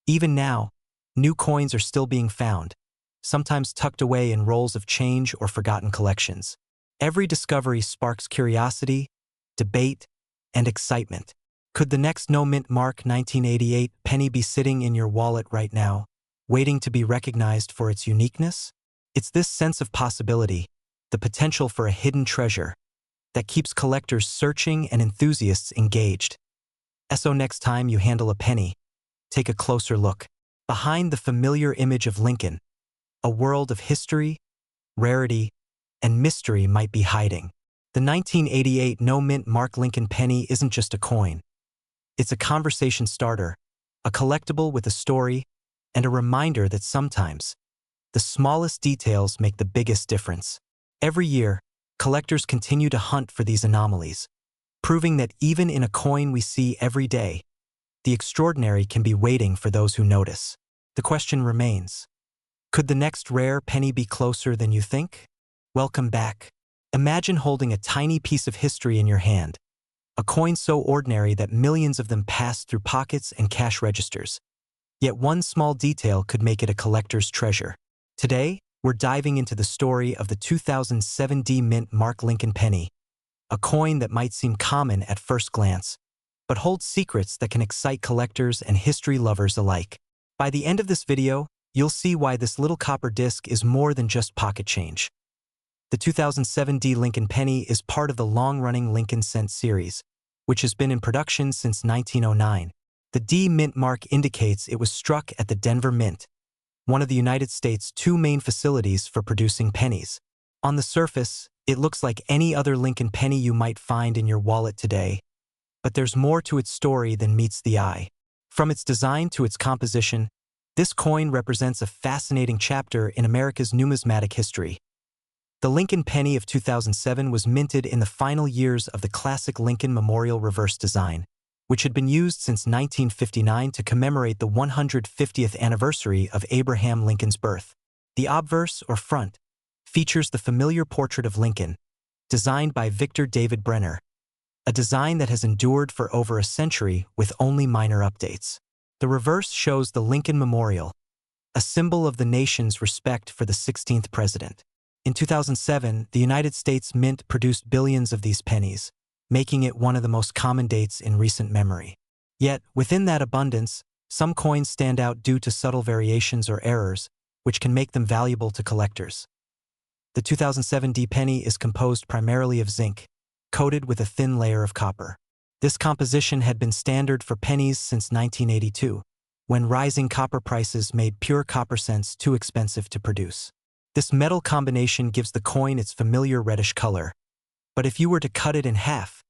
Speaker 1: Even now, new coins are still being found, sometimes tucked away in rolls of change or forgotten collections. Every discovery sparks curiosity, debate, and excitement. Could the next no-mint mark 1988 penny be sitting in your wallet right now, waiting to be recognized for its uniqueness? It's this sense of possibility, the potential for a hidden treasure, that keeps collectors searching and enthusiasts engaged. So next time you handle a penny, take a closer look. Behind the familiar image of Lincoln, a world of history, rarity, and mystery might be hiding. The 1988 no-mint mark Lincoln penny isn't just a coin. It's a conversation starter, a collectible with a story, and a reminder that sometimes the smallest details make the biggest difference. Every year, collectors continue to hunt for these anomalies, proving that even in a coin we see every day, the extraordinary can be waiting for those who notice. The question remains, could the next rare penny be closer than you think? Welcome back. Imagine holding a tiny piece of history in your hand, a coin so ordinary that millions of them pass through pockets and cash registers. Yet one small detail could make it a collector's treasure. Today, we're diving into the story of the 2007 mint mark Lincoln penny, a coin that might seem common at first glance, but holds secrets that can excite collectors and history lovers alike. By the end of this video, you'll see why this little copper disc is more than just pocket change. The 2007 Lincoln penny is part of the long-running Lincoln cent series, which has been in production since 1909. The D mint mark indicates it was struck at the Denver Mint, one of the United States' two main facilities for producing pennies. On the surface, it looks like any other Lincoln penny you might find in your wallet today, but there's more to its story than meets the eye. From its design to its composition, this coin represents a fascinating chapter in America's numismatic history. The Lincoln penny of 2007 was minted in the final years of the classic Lincoln Memorial reverse design, which had been used since 1959 to commemorate the 150th anniversary of Abraham Lincoln's birth. The obverse, or front, features the familiar portrait of Lincoln, designed by Victor David Brenner, a design that has endured for over a century with only minor updates. The reverse shows the Lincoln Memorial, a symbol of the nation's respect for the 16th president. In 2007, the United States Mint produced billions of these pennies, making it one of the most common dates in recent memory. Yet, within that abundance, some coins stand out due to subtle variations or errors, which can make them valuable to collectors. The 2007 D penny is composed primarily of zinc, coated with a thin layer of copper. This composition had been standard for pennies since 1982, when rising copper prices made pure copper cents too expensive to produce. This metal combination gives the coin its familiar reddish color, but if you were to cut it in half,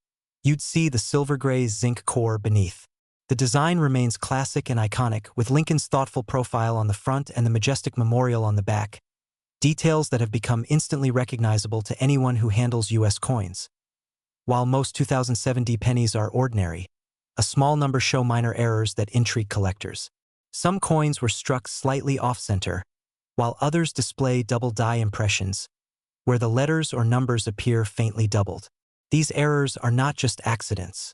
Speaker 1: you'd see the silver-gray zinc core beneath. The design remains classic and iconic, with Lincoln's thoughtful profile on the front and the majestic memorial on the back, details that have become instantly recognizable to anyone who handles U.S. coins. While most 2007 D pennies are ordinary, a small number show minor errors that intrigue collectors. Some coins were struck slightly off-center, while others display double die impressions, where the letters or numbers appear faintly doubled. These errors are not just accidents.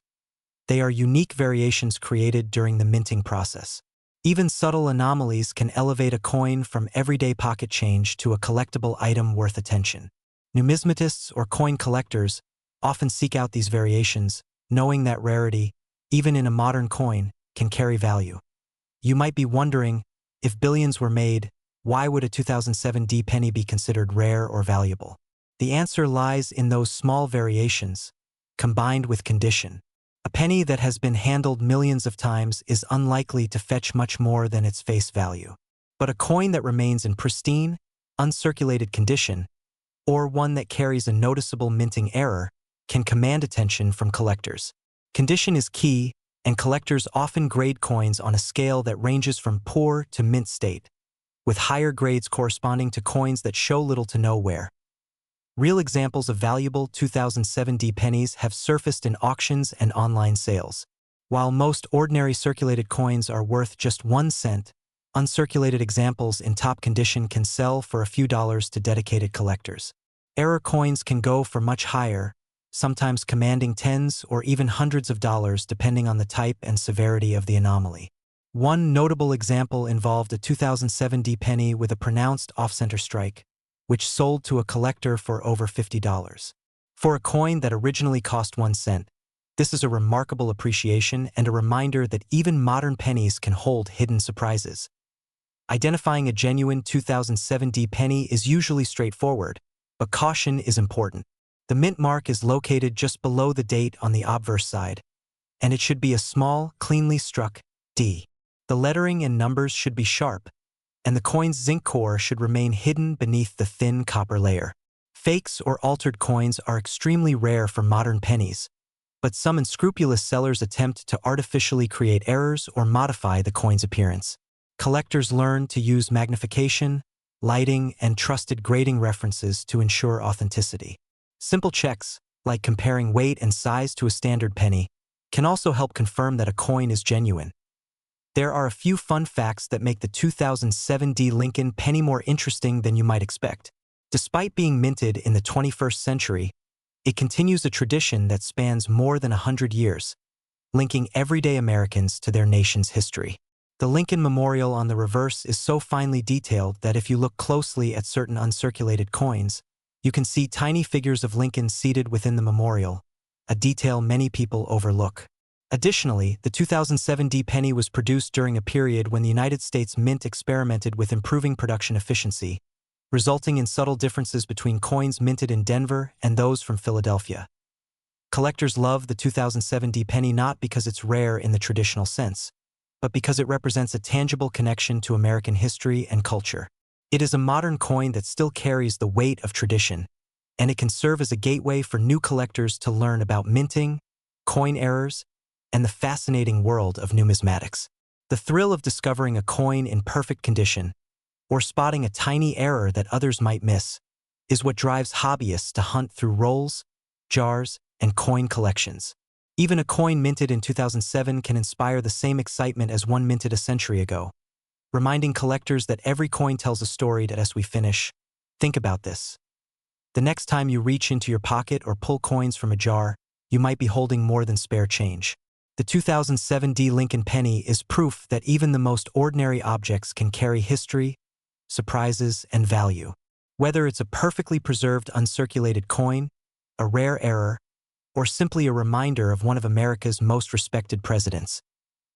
Speaker 1: They are unique variations created during the minting process. Even subtle anomalies can elevate a coin from everyday pocket change to a collectible item worth attention. Numismatists or coin collectors often seek out these variations, knowing that rarity, even in a modern coin, can carry value. You might be wondering, if billions were made, why would a 2007 D penny be considered rare or valuable? The answer lies in those small variations, combined with condition. A penny that has been handled millions of times is unlikely to fetch much more than its face value. But a coin that remains in pristine, uncirculated condition, or one that carries a noticeable minting error, can command attention from collectors. Condition is key, and collectors often grade coins on a scale that ranges from poor to mint state, with higher grades corresponding to coins that show little to no wear. Real examples of valuable 2007 D pennies have surfaced in auctions and online sales. While most ordinary circulated coins are worth just 1 cent, uncirculated examples in top condition can sell for a few dollars to dedicated collectors. Error coins can go for much higher, sometimes commanding tens or even hundreds of dollars depending on the type and severity of the anomaly. One notable example involved a 2007 D penny with a pronounced off-center strike, which sold to a collector for over $50. For a coin that originally cost 1 cent, this is a remarkable appreciation and a reminder that even modern pennies can hold hidden surprises. Identifying a genuine 2007 D penny is usually straightforward, but caution is important. The mint mark is located just below the date on the obverse side, and it should be a small, cleanly struck D. The lettering and numbers should be sharp, and the coin's zinc core should remain hidden beneath the thin copper layer. Fakes or altered coins are extremely rare for modern pennies, but some unscrupulous sellers attempt to artificially create errors or modify the coin's appearance. Collectors learn to use magnification, lighting, and trusted grading references to ensure authenticity. Simple checks, like comparing weight and size to a standard penny, can also help confirm that a coin is genuine. There are a few fun facts that make the 2007 D Lincoln penny more interesting than you might expect. Despite being minted in the 21st century, it continues a tradition that spans more than 100 years, linking everyday Americans to their nation's history. The Lincoln Memorial on the reverse is so finely detailed that if you look closely at certain uncirculated coins, you can see tiny figures of Lincoln seated within the memorial, a detail many people overlook. Additionally, the 2007 D penny was produced during a period when the United States Mint experimented with improving production efficiency, resulting in subtle differences between coins minted in Denver and those from Philadelphia. Collectors love the 2007 D penny not because it's rare in the traditional sense, but because it represents a tangible connection to American history and culture. It is a modern coin that still carries the weight of tradition, and it can serve as a gateway for new collectors to learn about minting, coin errors, and the fascinating world of numismatics. The thrill of discovering a coin in perfect condition, or spotting a tiny error that others might miss, is what drives hobbyists to hunt through rolls, jars, and coin collections. Even a coin minted in 2007 can inspire the same excitement as one minted a century ago, reminding collectors that every coin tells a story. As we finish, think about this. The next time you reach into your pocket or pull coins from a jar, you might be holding more than spare change. The 2007 D Lincoln penny is proof that even the most ordinary objects can carry history, surprises, and value. Whether it's a perfectly preserved uncirculated coin, a rare error, or simply a reminder of one of America's most respected presidents,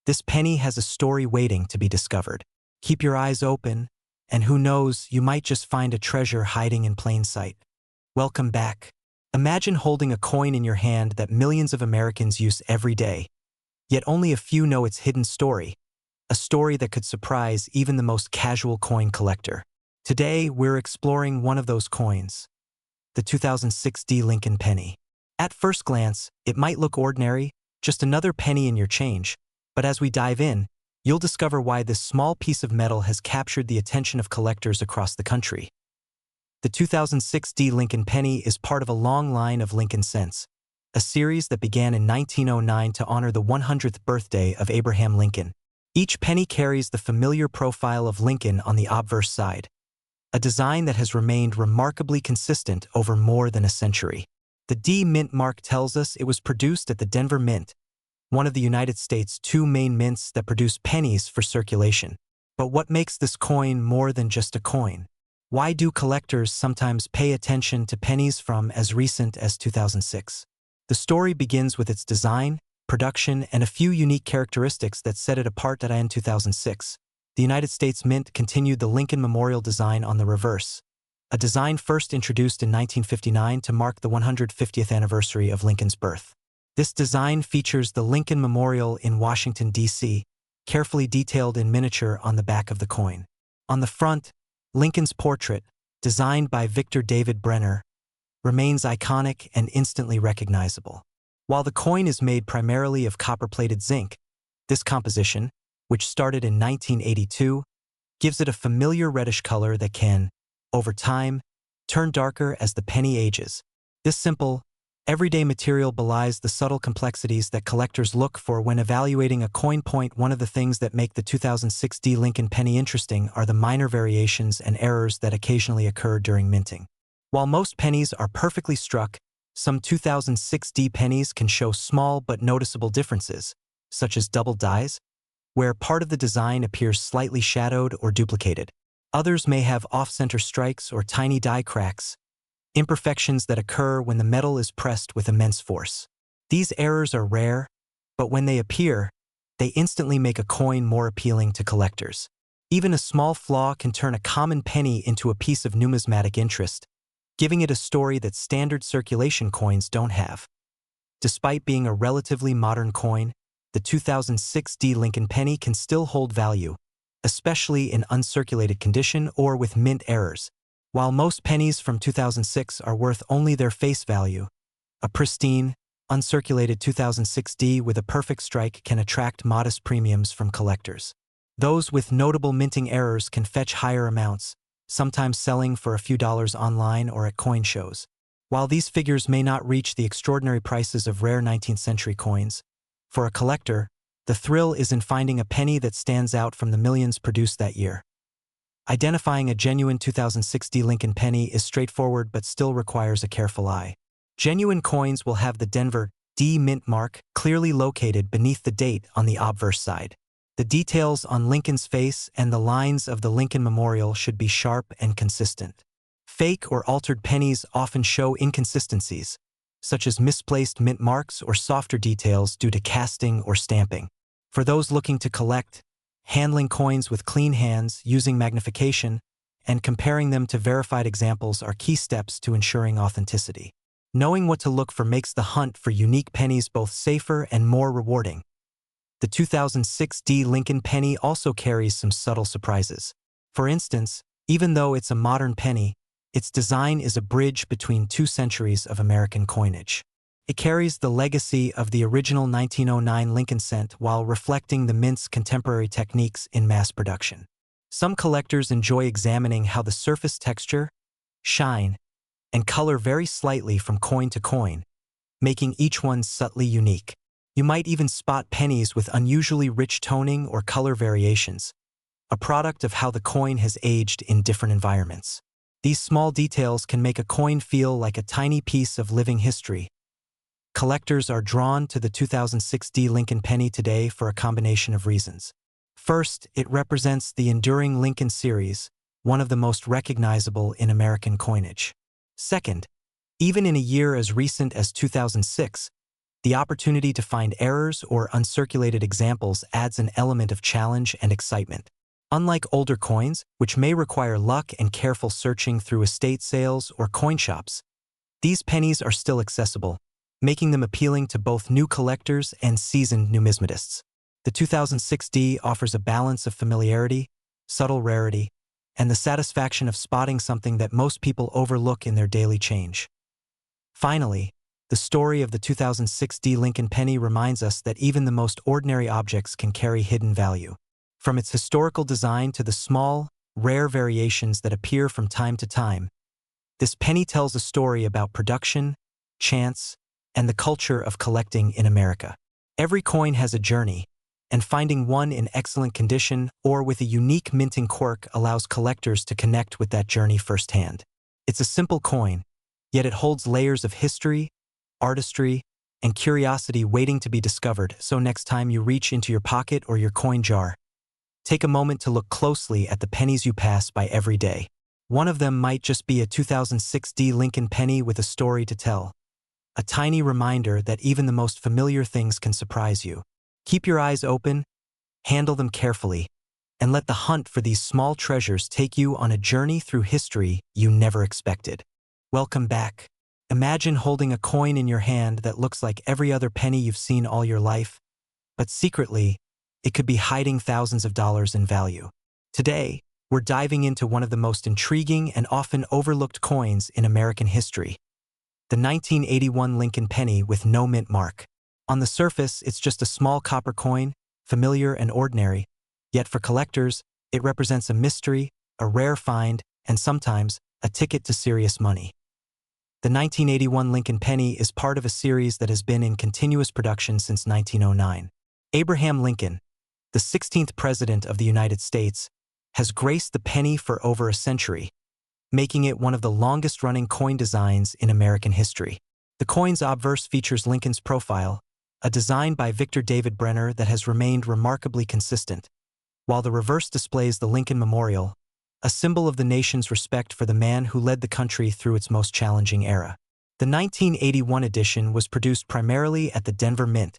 Speaker 1: this penny has a story waiting to be discovered. Keep your eyes open, and who knows, you might just find a treasure hiding in plain sight. Welcome back. Imagine holding a coin in your hand that millions of Americans use every day, yet only a few know its hidden story, a story that could surprise even the most casual coin collector. Today, we're exploring one of those coins, the 2006 D Lincoln penny. At first glance, it might look ordinary, just another penny in your change, but as we dive in, you'll discover why this small piece of metal has captured the attention of collectors across the country. The 2006 D Lincoln penny is part of a long line of Lincoln cents, a series that began in 1909 to honor the 100th birthday of Abraham Lincoln. Each penny carries the familiar profile of Lincoln on the obverse side, a design that has remained remarkably consistent over more than a century. The D Mint mark tells us it was produced at the Denver Mint, one of the United States' two main mints that produce pennies for circulation. But what makes this coin more than just a coin? Why do collectors sometimes pay attention to pennies from as recent as 2006? The story begins with its design, production, and a few unique characteristics that set it apart. In 2006, the United States Mint continued the Lincoln Memorial design on the reverse, a design first introduced in 1959 to mark the 150th anniversary of Lincoln's birth. This design features the Lincoln Memorial in Washington, D.C., carefully detailed in miniature on the back of the coin. On the front, Lincoln's portrait, designed by Victor David Brenner, remains iconic and instantly recognizable. While the coin is made primarily of copper-plated zinc, this composition, which started in 1982, gives it a familiar reddish color that can, over time, turn darker as the penny ages. This simple, everyday material belies the subtle complexities that collectors look for when evaluating a coin. One of the things that make the 2006 D Lincoln penny interesting are the minor variations and errors that occasionally occur during minting. While most pennies are perfectly struck, some 2006 D pennies can show small but noticeable differences, such as double dies, where part of the design appears slightly shadowed or duplicated. Others may have off-center strikes or tiny die cracks, imperfections that occur when the metal is pressed with immense force. These errors are rare, but when they appear, they instantly make a coin more appealing to collectors. Even a small flaw can turn a common penny into a piece of numismatic interest, giving it a story that standard circulation coins don't have. Despite being a relatively modern coin, the 2006 D Lincoln penny can still hold value, especially in uncirculated condition or with mint errors. While most pennies from 2006 are worth only their face value, a pristine, uncirculated 2006 D with a perfect strike can attract modest premiums from collectors. Those with notable minting errors can fetch higher amounts, sometimes selling for a few dollars online or at coin shows. While these figures may not reach the extraordinary prices of rare 19th century coins, for a collector, the thrill is in finding a penny that stands out from the millions produced that year. Identifying a genuine 2006 D Lincoln penny is straightforward but still requires a careful eye. Genuine coins will have the Denver D Mint mark clearly located beneath the date on the obverse side. The details on Lincoln's face and the lines of the Lincoln Memorial should be sharp and consistent. Fake or altered pennies often show inconsistencies, such as misplaced mint marks or softer details due to casting or stamping. For those looking to collect, handling coins with clean hands, using magnification, and comparing them to verified examples are key steps to ensuring authenticity. Knowing what to look for makes the hunt for unique pennies both safer and more rewarding. The 2006 Lincoln penny also carries some subtle surprises. For instance, even though it's a modern penny, its design is a bridge between 2 centuries of American coinage. It carries the legacy of the original 1909 Lincoln cent while reflecting the mint's contemporary techniques in mass production. Some collectors enjoy examining how the surface texture, shine, and color vary slightly from coin to coin, making each one subtly unique. You might even spot pennies with unusually rich toning or color variations, a product of how the coin has aged in different environments. These small details can make a coin feel like a tiny piece of living history. Collectors are drawn to the 2006 Lincoln penny today for a combination of reasons. First, it represents the enduring Lincoln series, one of the most recognizable in American coinage. Second, even in a year as recent as 2006, the opportunity to find errors or uncirculated examples adds an element of challenge and excitement. Unlike older coins, which may require luck and careful searching through estate sales or coin shops, these pennies are still accessible, making them appealing to both new collectors and seasoned numismatists. The 2006 offers a balance of familiarity, subtle rarity, and the satisfaction of spotting something that most people overlook in their daily change. Finally, the story of the 2006 Lincoln penny reminds us that even the most ordinary objects can carry hidden value. From its historical design to the small, rare variations that appear from time to time, this penny tells a story about production, chance, and the culture of collecting in America. Every coin has a journey, and finding one in excellent condition or with a unique minting quirk allows collectors to connect with that journey firsthand. It's a simple coin, yet it holds layers of history, artistry, and curiosity waiting to be discovered, so next time you reach into your pocket or your coin jar, take a moment to look closely at the pennies you pass by every day. One of them might just be a 2006 Lincoln penny with a story to tell, a tiny reminder that even the most familiar things can surprise you. Keep your eyes open, handle them carefully, and let the hunt for these small treasures take you on a journey through history you never expected. Welcome back. Imagine holding a coin in your hand that looks like every other penny you've seen all your life, but secretly, it could be hiding thousands of dollars in value. Today, we're diving into one of the most intriguing and often overlooked coins in American history, the 1981 Lincoln penny with no mint mark. On the surface, it's just a small copper coin, familiar and ordinary, yet for collectors, it represents a mystery, a rare find, and sometimes a ticket to serious money. The 1981 Lincoln penny is part of a series that has been in continuous production since 1909. Abraham Lincoln, the 16th President of the United States, has graced the penny for over a century, making it one of the longest-running coin designs in American history. The coin's obverse features Lincoln's profile, a design by Victor David Brenner that has remained remarkably consistent, while the reverse displays the Lincoln Memorial, a symbol of the nation's respect for the man who led the country through its most challenging era. The 1981 edition was produced primarily at the Denver Mint,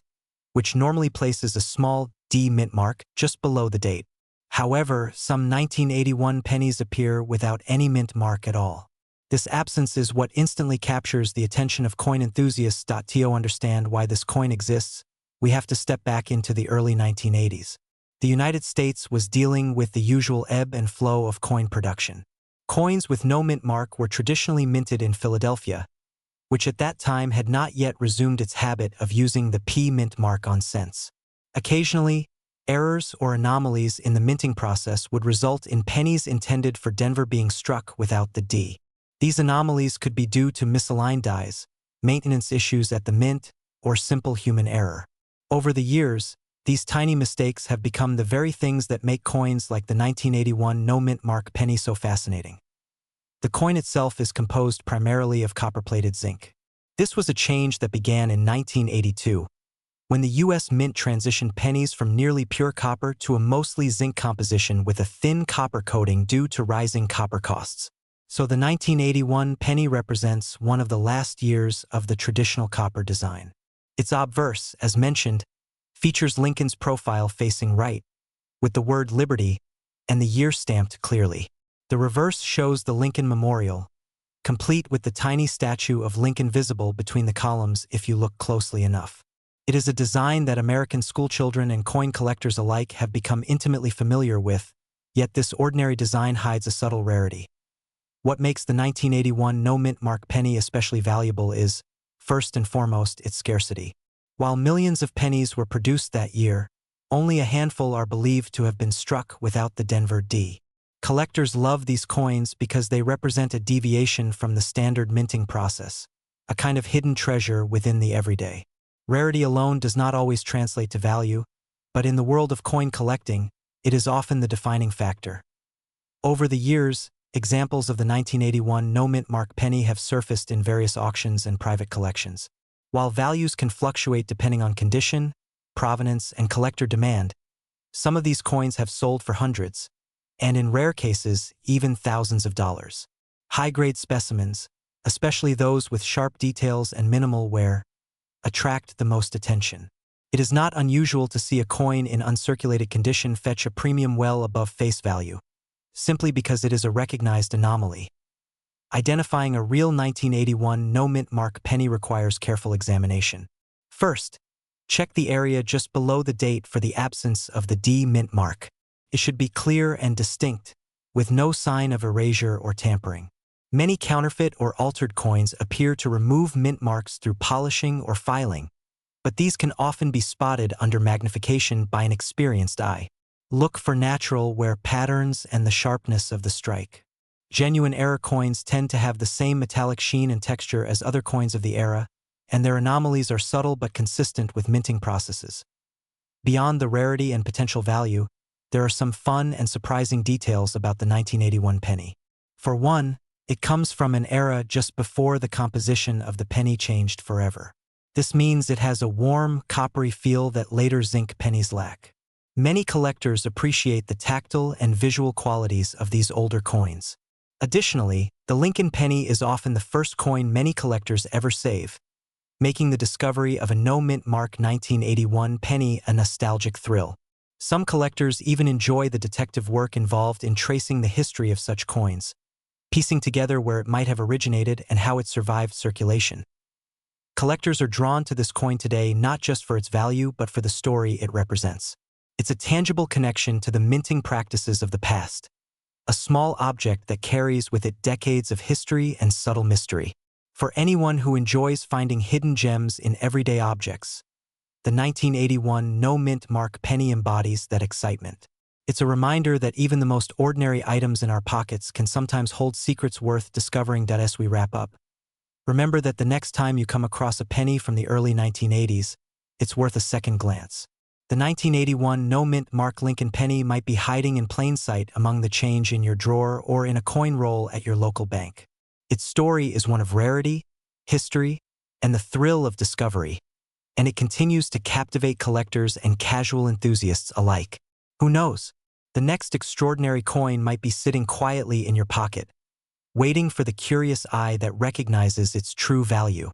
Speaker 1: which normally places a small D mint mark just below the date. However, some 1981 pennies appear without any mint mark at all. This absence is what instantly captures the attention of coin enthusiasts. To understand why this coin exists, we have to step back into the early 1980s. The United States was dealing with the usual ebb and flow of coin production. Coins with no mint mark were traditionally minted in Philadelphia, which at that time had not yet resumed its habit of using the P mint mark on cents. Occasionally, errors or anomalies in the minting process would result in pennies intended for Denver being struck without the D. These anomalies could be due to misaligned dies, maintenance issues at the mint, or simple human error. Over the years, these tiny mistakes have become the very things that make coins like the 1981 no-mint mark penny so fascinating. The coin itself is composed primarily of copper-plated zinc. This was a change that began in 1982, when the U.S. Mint transitioned pennies from nearly pure copper to a mostly zinc composition with a thin copper coating due to rising copper costs. So the 1981 penny represents one of the last years of the traditional copper design. Its obverse, as mentioned, features Lincoln's profile facing right, with the word Liberty and the year stamped clearly. The reverse shows the Lincoln Memorial, complete with the tiny statue of Lincoln visible between the columns if you look closely enough. It is a design that American schoolchildren and coin collectors alike have become intimately familiar with, yet this ordinary design hides a subtle rarity. What makes the 1981 no-mint mark penny especially valuable is, first and foremost, its scarcity. While millions of pennies were produced that year, only a handful are believed to have been struck without the Denver D. Collectors love these coins because they represent a deviation from the standard minting process, a kind of hidden treasure within the everyday. Rarity alone does not always translate to value, but in the world of coin collecting, it is often the defining factor. Over the years, examples of the 1981 no-mint mark penny have surfaced in various auctions and private collections. While values can fluctuate depending on condition, provenance, and collector demand, some of these coins have sold for hundreds, and in rare cases, even thousands of dollars. High-grade specimens, especially those with sharp details and minimal wear, attract the most attention. It is not unusual to see a coin in uncirculated condition fetch a premium well above face value, simply because it is a recognized anomaly. Identifying a real 1981 no-mint mark penny requires careful examination. First, check the area just below the date for the absence of the D mint mark. It should be clear and distinct, with no sign of erasure or tampering. Many counterfeit or altered coins appear to remove mint marks through polishing or filing, but these can often be spotted under magnification by an experienced eye. Look for natural wear patterns and the sharpness of the strike. Genuine era coins tend to have the same metallic sheen and texture as other coins of the era, and their anomalies are subtle but consistent with minting processes. Beyond the rarity and potential value, there are some fun and surprising details about the 1981 penny. For one, it comes from an era just before the composition of the penny changed forever. This means it has a warm, coppery feel that later zinc pennies lack. Many collectors appreciate the tactile and visual qualities of these older coins. Additionally, the Lincoln penny is often the first coin many collectors ever save, making the discovery of a no-mint mark 1981 penny a nostalgic thrill. Some collectors even enjoy the detective work involved in tracing the history of such coins, piecing together where it might have originated and how it survived circulation. Collectors are drawn to this coin today not just for its value but for the story it represents. It's a tangible connection to the minting practices of the past, a small object that carries with it decades of history and subtle mystery. For anyone who enjoys finding hidden gems in everyday objects, the 1981 no-mint mark penny embodies that excitement. It's a reminder that even the most ordinary items in our pockets can sometimes hold secrets worth discovering. As we wrap up, remember that the next time you come across a penny from the early 1980s, it's worth a second glance. The 1981 no-mint mark Lincoln penny might be hiding in plain sight among the change in your drawer or in a coin roll at your local bank. Its story is one of rarity, history, and the thrill of discovery, and it continues to captivate collectors and casual enthusiasts alike. Who knows? The next extraordinary coin might be sitting quietly in your pocket, waiting for the curious eye that recognizes its true value.